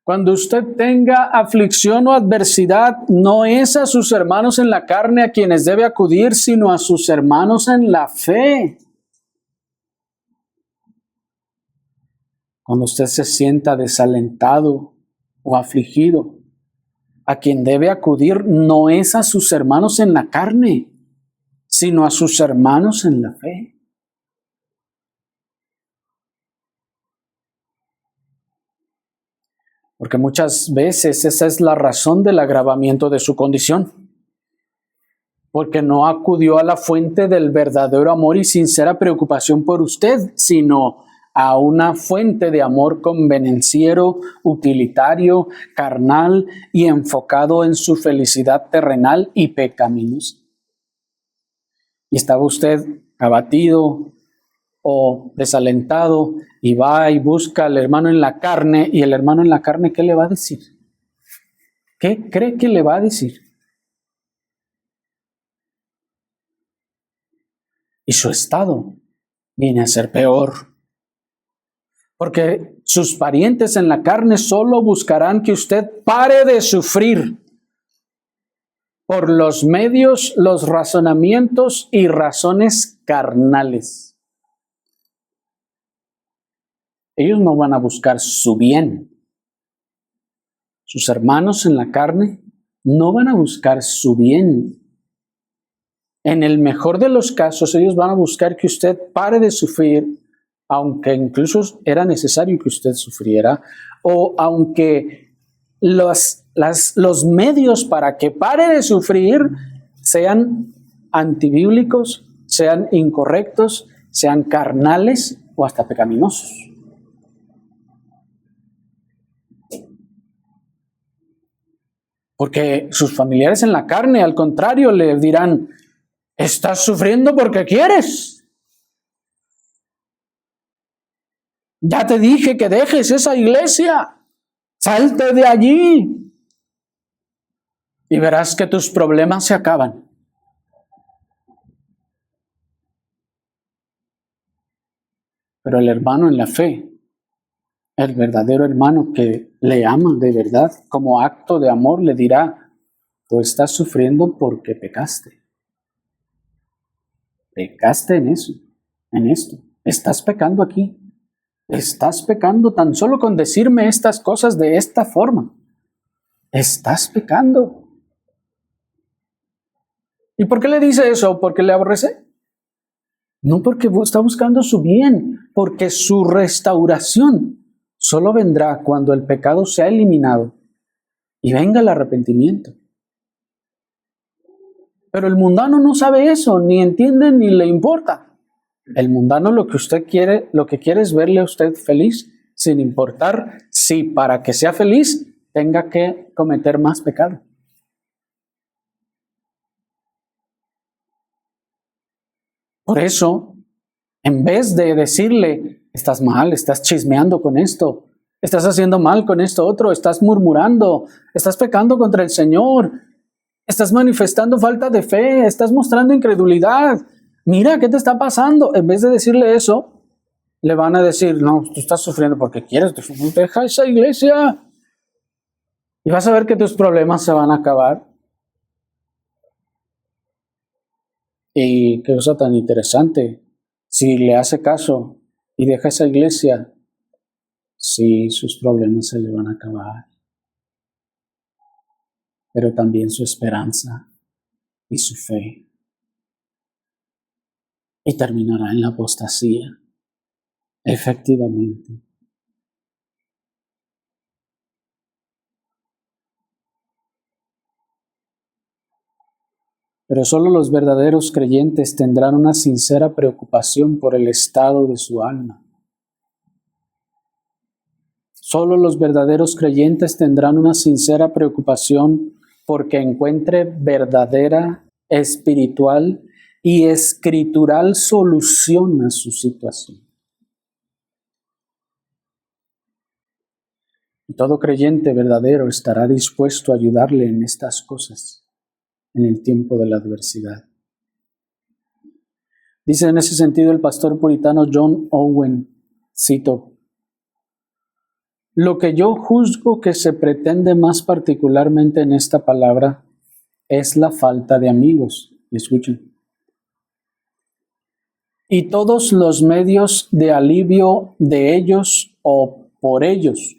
Cuando usted tenga aflicción o adversidad, no es a sus hermanos en la carne a quienes debe acudir, sino a sus hermanos en la fe. Cuando usted se sienta desalentado o afligido, a quien debe acudir no es a sus hermanos en la carne, sino a sus hermanos en la fe. Porque muchas veces esa es la razón del agravamiento de su condición. Porque no acudió a la fuente del verdadero amor y sincera preocupación por usted, sino a una fuente de amor convenenciero, utilitario, carnal y enfocado en su felicidad terrenal y pecaminosa. Y estaba usted abatido o desalentado y va y busca al hermano en la carne, y el hermano en la carne, ¿qué le va a decir? ¿Qué cree que le va a decir? Y su estado viene a ser peor. Porque sus parientes en la carne solo buscarán que usted pare de sufrir por los medios, los razonamientos y razones carnales. Ellos no van a buscar su bien. Sus hermanos en la carne no van a buscar su bien. En el mejor de los casos, ellos van a buscar que usted pare de sufrir, aunque incluso era necesario que usted sufriera, o aunque los medios para que pare de sufrir sean antibíblicos, sean incorrectos, sean carnales o hasta pecaminosos. Porque sus familiares en la carne, al contrario, le dirán: estás sufriendo porque quieres. Ya te dije que dejes esa iglesia. Salte de allí. Y verás que tus problemas se acaban. Pero el hermano en la fe El verdadero hermano que le ama de verdad, como acto de amor, le dirá: tú estás sufriendo porque pecaste. Pecaste en eso, en esto. Estás pecando aquí. Estás pecando tan solo con decirme estas cosas de esta forma. Estás pecando. ¿Y por qué le dice eso? ¿Porque le aborrece? No, porque está buscando su bien, porque su restauración solo vendrá cuando el pecado sea eliminado y venga el arrepentimiento. Pero el mundano no sabe eso, ni entiende, ni le importa. El mundano lo que quiere es verle a usted feliz, sin importar si para que sea feliz tenga que cometer más pecado. Por eso, en vez de decirle: estás mal, estás chismeando con esto, estás haciendo mal con esto otro, estás murmurando, estás pecando contra el Señor, estás manifestando falta de fe, estás mostrando incredulidad, mira, ¿qué te está pasando? En vez de decirle eso, le van a decir: no, tú estás sufriendo porque quieres, deja esa iglesia. Y vas a ver que tus problemas se van a acabar. Y qué cosa tan interesante, si le hace caso y deja esa iglesia, sí, sus problemas se le van a acabar, pero también su esperanza y su fe. Y terminará en la apostasía, efectivamente. Pero solo los verdaderos creyentes tendrán una sincera preocupación por el estado de su alma. Solo los verdaderos creyentes tendrán una sincera preocupación porque encuentre verdadera, espiritual y escritural solución a su situación. Y todo creyente verdadero estará dispuesto a ayudarle en estas cosas en el tiempo de la adversidad. Dice en ese sentido el pastor puritano John Owen, cito: lo que yo juzgo que se pretende más particularmente en esta palabra es la falta de amigos. Escuchen. Y todos los medios de alivio de ellos o por ellos.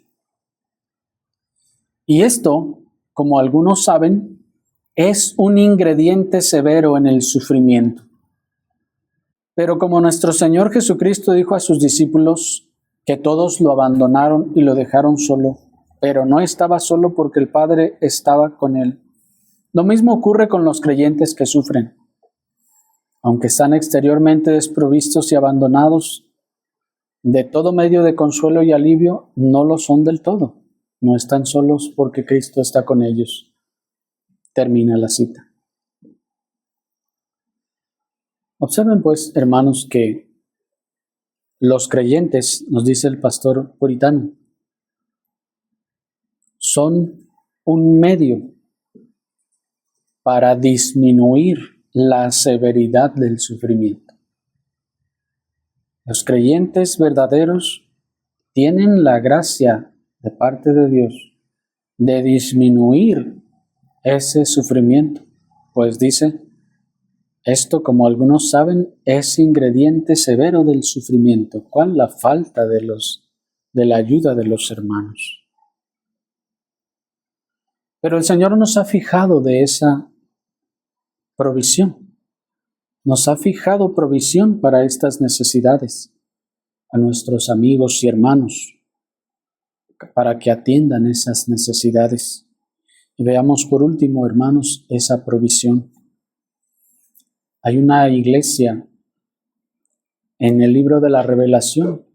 Y esto, como algunos saben, es un ingrediente severo en el sufrimiento. Pero como nuestro Señor Jesucristo dijo a sus discípulos que todos lo abandonaron y lo dejaron solo, pero no estaba solo porque el Padre estaba con él. Lo mismo ocurre con los creyentes que sufren. Aunque están exteriormente desprovistos y abandonados de todo medio de consuelo y alivio, no lo son del todo. No están solos porque Cristo está con ellos. Termina la cita. Observen pues, hermanos, que los creyentes, nos dice el pastor puritano, son un medio para disminuir la severidad del sufrimiento. Los creyentes verdaderos tienen la gracia de parte de Dios de disminuir ese sufrimiento, pues dice: esto, como algunos saben, es ingrediente severo del sufrimiento. ¿Cuál? La falta de la ayuda de los hermanos. Pero el Señor nos ha fijado de esa provisión. Nos ha fijado provisión para estas necesidades a nuestros amigos y hermanos, para que atiendan esas necesidades. Y veamos por último, hermanos, esa provisión. Hay una iglesia en el libro de la Revelación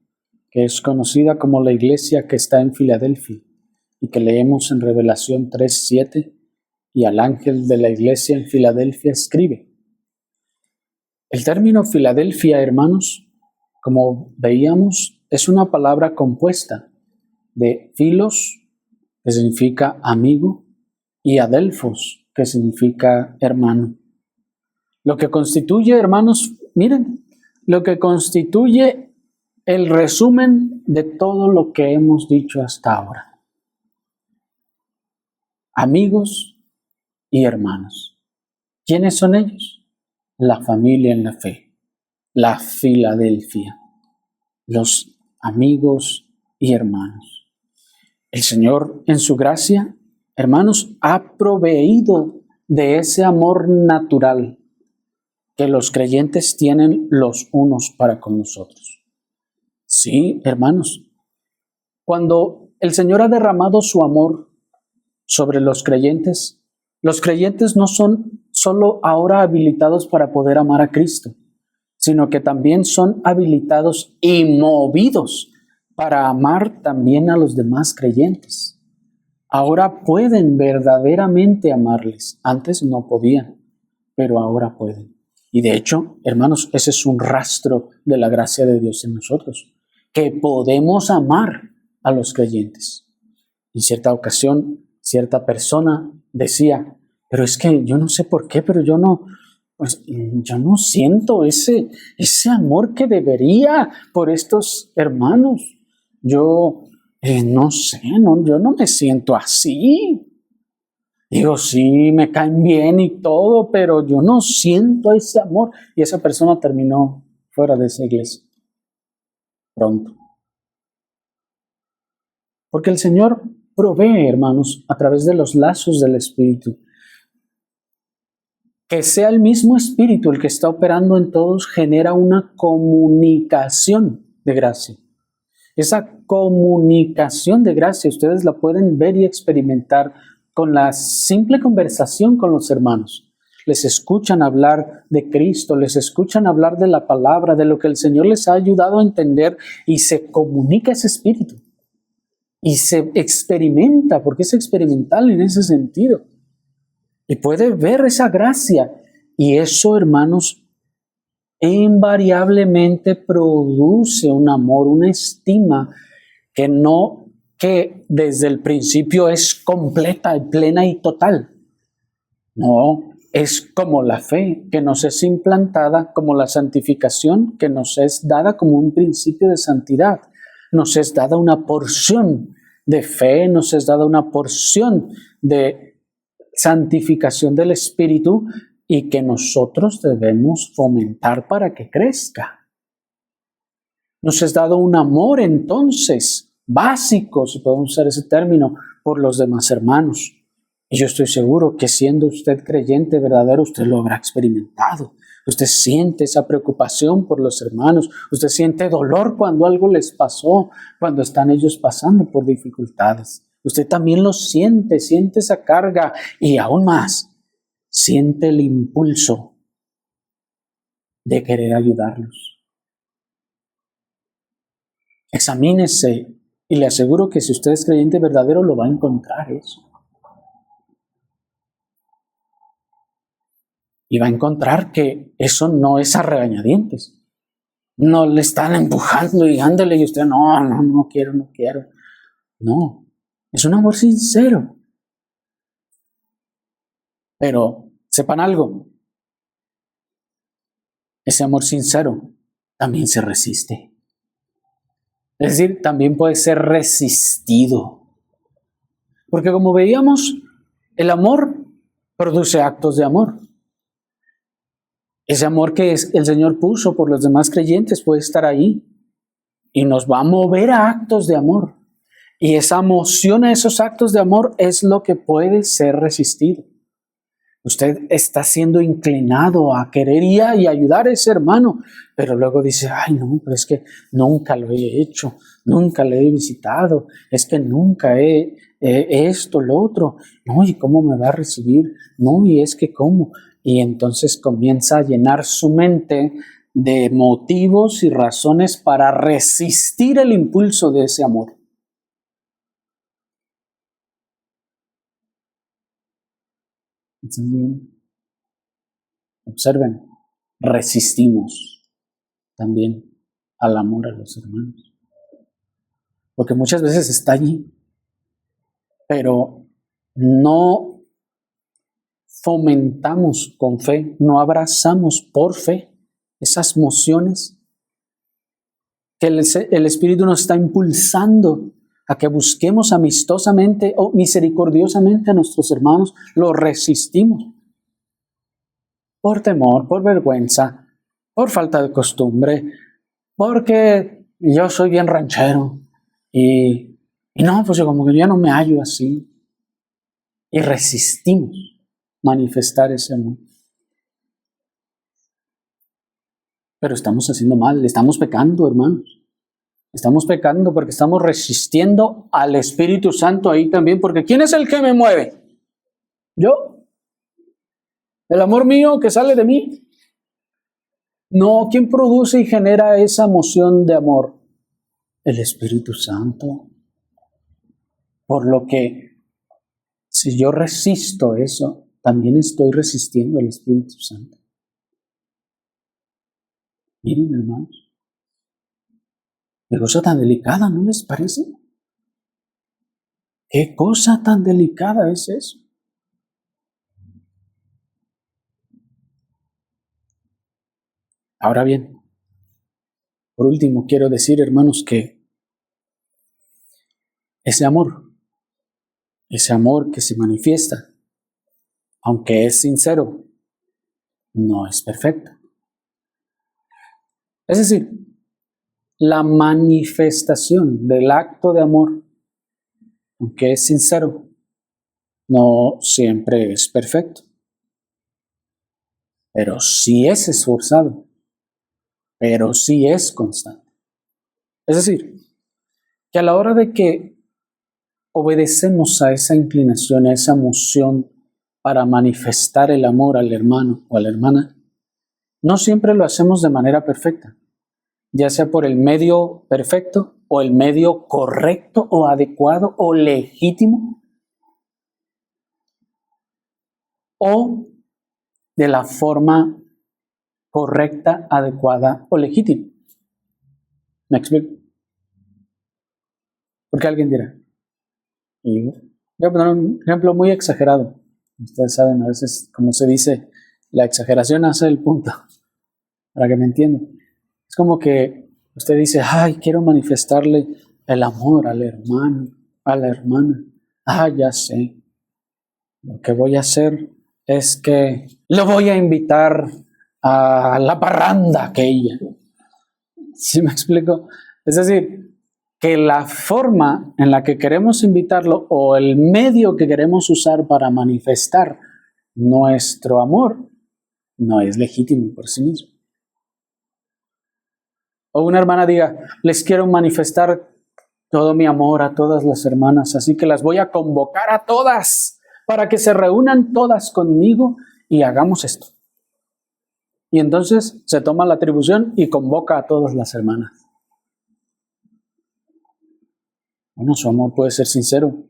que es conocida como la iglesia que está en Filadelfia y que leemos en Revelación 3:7, y al ángel de la iglesia en Filadelfia escribe. El término Filadelfia, hermanos, como veíamos, es una palabra compuesta de filos, que significa amigo, y adelphos, que significa hermano. Lo que constituye, hermanos, miren, lo que constituye el resumen de todo lo que hemos dicho hasta ahora. Amigos y hermanos. ¿Quiénes son ellos? La familia en la fe, la Filadelfia, los amigos y hermanos. El Señor, en su gracia, hermanos, ha proveído de ese amor natural que los creyentes tienen los unos para con los otros. Sí, hermanos, cuando el Señor ha derramado su amor sobre los creyentes no son solo ahora habilitados para poder amar a Cristo, sino que también son habilitados y movidos para amar también a los demás creyentes. Ahora pueden verdaderamente amarles. Antes no podían, pero ahora pueden. Y de hecho, hermanos, ese es un rastro de la gracia de Dios en nosotros, que podemos amar a los creyentes. En cierta ocasión, cierta persona decía, pero es que yo no sé por qué, pero yo no siento ese amor que debería por estos hermanos. Yo no sé, yo no me siento así. Digo, sí, me caen bien y todo, pero yo no siento ese amor. Y esa persona terminó fuera de esa iglesia pronto. Porque el Señor provee, hermanos, a través de los lazos del Espíritu. Que sea el mismo Espíritu el que está operando en todos, genera una comunicación de gracia. Esa comunicación de gracia, ustedes la pueden ver y experimentar con la simple conversación con los hermanos. Les escuchan hablar de Cristo, les escuchan hablar de la palabra, de lo que el Señor les ha ayudado a entender, y se comunica ese Espíritu. Y se experimenta, porque es experimental en ese sentido. Y puede ver esa gracia. Y eso, hermanos, invariablemente produce un amor, una estima que desde el principio es completa, plena y total. No, es como la fe que nos es implantada, como la santificación que nos es dada como un principio de santidad. Nos es dada una porción de fe, nos es dada una porción de santificación del Espíritu, y que nosotros debemos fomentar para que crezca. Nos es dado un amor entonces básico, si podemos usar ese término, por los demás hermanos. Y yo estoy seguro que siendo usted creyente verdadero, usted lo habrá experimentado. Usted siente esa preocupación por los hermanos. Usted siente dolor cuando algo les pasó, cuando están ellos pasando por dificultades. Usted también lo siente esa carga, y aún más, siente el impulso de querer ayudarlos. Examínese, y le aseguro que si usted es creyente verdadero, lo va a encontrar eso. Y va a encontrar que eso no es a regañadientes. No le están empujando y ándale, y usted no quiero. No, es un amor sincero. Pero sepan algo, ese amor sincero también se resiste. Es decir, también puede ser resistido. Porque como veíamos, el amor produce actos de amor. Ese amor que el Señor puso por los demás creyentes puede estar ahí y nos va a mover a actos de amor. Y esa emoción a esos actos de amor es lo que puede ser resistido. Usted está siendo inclinado a querer ir y ayudar a ese hermano, pero luego dice, no, pero es que nunca lo he hecho, nunca le he visitado, es que nunca he esto, lo otro. No, ¿y cómo me va a recibir? No, y es que cómo. Y entonces comienza a llenar su mente de motivos y razones para resistir el impulso de ese amor. Observen, resistimos también al amor a los hermanos. Porque muchas veces está allí, pero no fomentamos con fe, no abrazamos por fe esas mociones que el Espíritu nos está impulsando a que busquemos amistosamente o misericordiosamente a nuestros hermanos, lo resistimos. Por temor, por vergüenza, por falta de costumbre, porque yo soy bien ranchero y no, pues yo como que ya no me hallo así. Y resistimos manifestar ese amor. Pero estamos haciendo mal, estamos pecando, hermanos. Estamos pecando porque estamos resistiendo al Espíritu Santo ahí también, porque ¿quién es el que me mueve? ¿Yo? ¿El amor mío que sale de mí? No, ¿quién produce y genera esa emoción de amor? El Espíritu Santo. Por lo que, si yo resisto eso, también estoy resistiendo al Espíritu Santo. Miren, hermanos. Qué cosa tan delicada, ¿no les parece? ¿Qué cosa tan delicada es eso? Ahora bien, por último, quiero decir, hermanos, que ese amor que se manifiesta, aunque es sincero, no es perfecto. Es decir, la manifestación del acto de amor, aunque es sincero, no siempre es perfecto, pero sí es esforzado, pero sí es constante. Es decir, que a la hora de que obedecemos a esa inclinación, a esa emoción para manifestar el amor al hermano o a la hermana, no siempre lo hacemos de manera perfecta, ya sea por el medio perfecto o el medio correcto o adecuado o legítimo, o de la forma correcta, adecuada o legítima. ¿Me explico? Porque alguien dirá, y voy a poner un ejemplo muy exagerado. Ustedes saben, a veces, como se dice, la exageración hace el punto, para que me entiendan. Es como que usted dice, ay, quiero manifestarle el amor al hermano, a la hermana. Ya sé. Lo que voy a hacer es que le voy a invitar a la parranda aquella. ¿Sí me explico? Es decir, que la forma en la que queremos invitarlo o el medio que queremos usar para manifestar nuestro amor no es legítimo por sí mismo. O una hermana diga, les quiero manifestar todo mi amor a todas las hermanas, así que las voy a convocar a todas para que se reúnan todas conmigo y hagamos esto. Y entonces se toma la atribución y convoca a todas las hermanas. Bueno, su amor puede ser sincero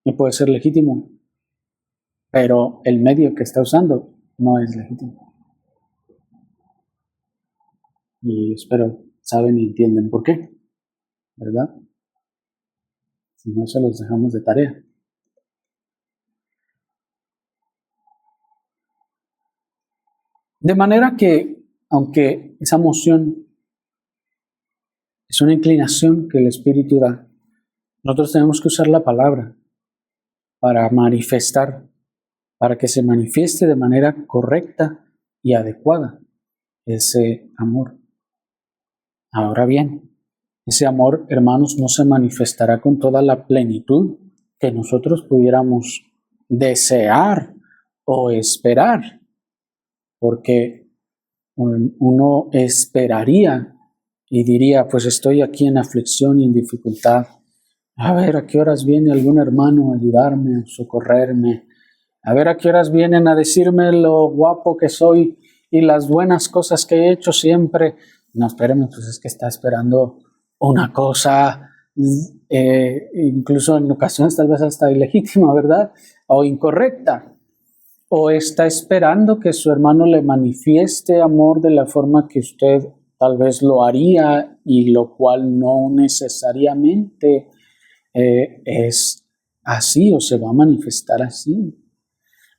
y puede ser legítimo, pero el medio que está usando no es legítimo. Y espero saben y entienden por qué, ¿verdad? Si no, se los dejamos de tarea. De manera que, aunque esa emoción es una inclinación que el Espíritu da, nosotros tenemos que usar la palabra para manifestar, para que se manifieste de manera correcta y adecuada ese amor. Ahora bien, ese amor, hermanos, no se manifestará con toda la plenitud que nosotros pudiéramos desear o esperar, porque uno esperaría y diría, pues estoy aquí en aflicción y en dificultad. A ver, ¿a qué horas viene algún hermano a ayudarme, a socorrerme? A ver, ¿a qué horas vienen a decirme lo guapo que soy y las buenas cosas que he hecho siempre? No, espérame, pues es que está esperando una cosa, incluso en ocasiones tal vez hasta ilegítima, ¿verdad? O incorrecta. O está esperando que su hermano le manifieste amor de la forma que usted tal vez lo haría, y lo cual no necesariamente es así o se va a manifestar así.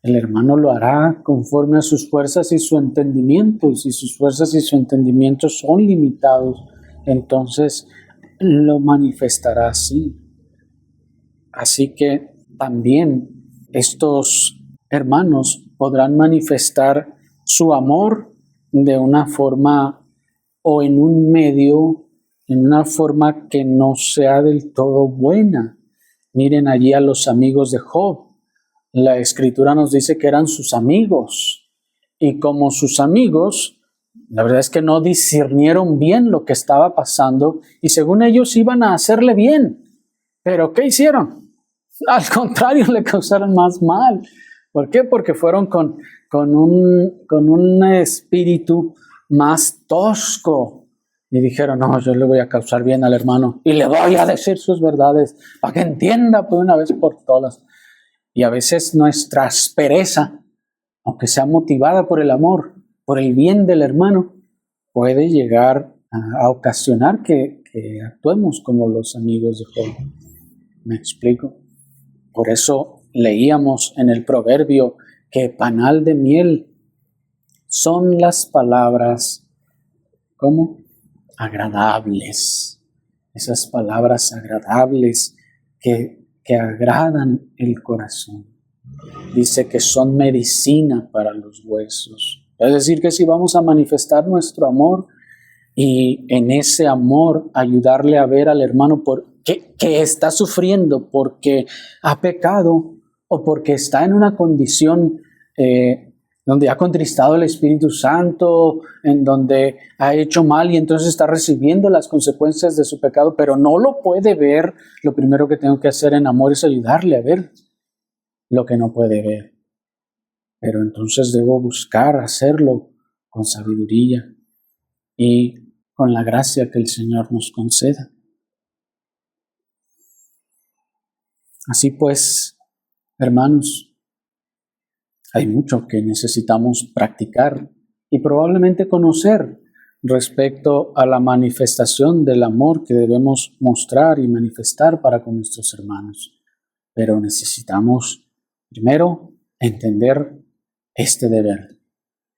El hermano lo hará conforme a sus fuerzas y su entendimiento, y si sus fuerzas y su entendimiento son limitados, entonces lo manifestará así. Así que también estos hermanos podrán manifestar su amor de una forma o en un medio, en una forma que no sea del todo buena. Miren allí a los amigos de Job. La Escritura nos dice que eran sus amigos. Y como sus amigos, la verdad es que no discernieron bien lo que estaba pasando y según ellos iban a hacerle bien. Pero ¿qué hicieron? Al contrario, le causaron más mal. ¿Por qué? Porque fueron con un espíritu más tosco. Y dijeron, no, yo le voy a causar bien al hermano y le voy a decir sus verdades para que entienda por una vez por todas. Y a veces nuestra aspereza, aunque sea motivada por el amor, por el bien del hermano, puede llegar a ocasionar que actuemos como los amigos de Job. ¿Me explico? Por eso leíamos en el proverbio que panal de miel son las palabras, ¿cómo? Agradables. Esas palabras agradables que agradan el corazón. Dice que son medicina para los huesos. Es decir, que si vamos a manifestar nuestro amor y en ese amor ayudarle a ver al hermano que está sufriendo porque ha pecado o porque está en una condición donde ha contristado el Espíritu Santo, en donde ha hecho mal y entonces está recibiendo las consecuencias de su pecado, pero no lo puede ver, lo primero que tengo que hacer en amor es ayudarle a ver lo que no puede ver. Pero entonces debo buscar hacerlo con sabiduría y con la gracia que el Señor nos conceda. Así pues, hermanos, hay mucho que necesitamos practicar y probablemente conocer respecto a la manifestación del amor que debemos mostrar y manifestar para con nuestros hermanos. Pero necesitamos primero entender este deber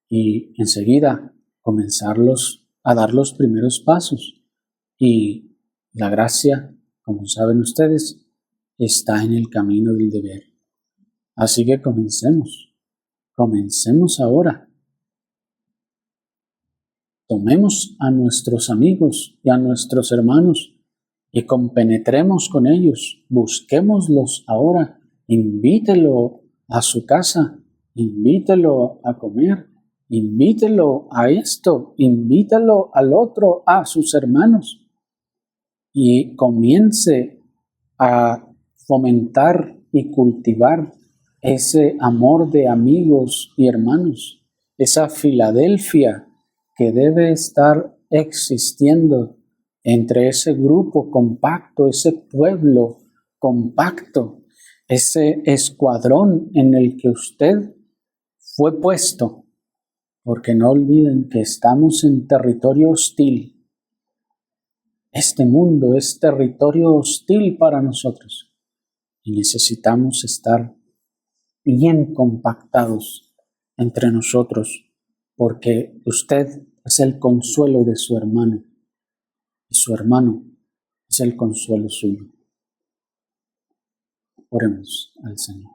y enseguida comenzarlos a dar los primeros pasos. Y la gracia, como saben ustedes, está en el camino del deber. Así que comencemos ahora. Tomemos a nuestros amigos y a nuestros hermanos y compenetremos con ellos, busquémoslos ahora, invítelo a su casa, invítelo a comer, invítelo a esto, invítelo al otro, a sus hermanos, y comience a fomentar y cultivar ese amor de amigos y hermanos, esa Filadelfia que debe estar existiendo entre ese grupo compacto, ese pueblo compacto, ese escuadrón en el que usted fue puesto, porque no olviden que estamos en territorio hostil. Este mundo es territorio hostil para nosotros y necesitamos estar bien compactados entre nosotros, porque usted es el consuelo de su hermano y su hermano es el consuelo suyo. Oremos al Señor.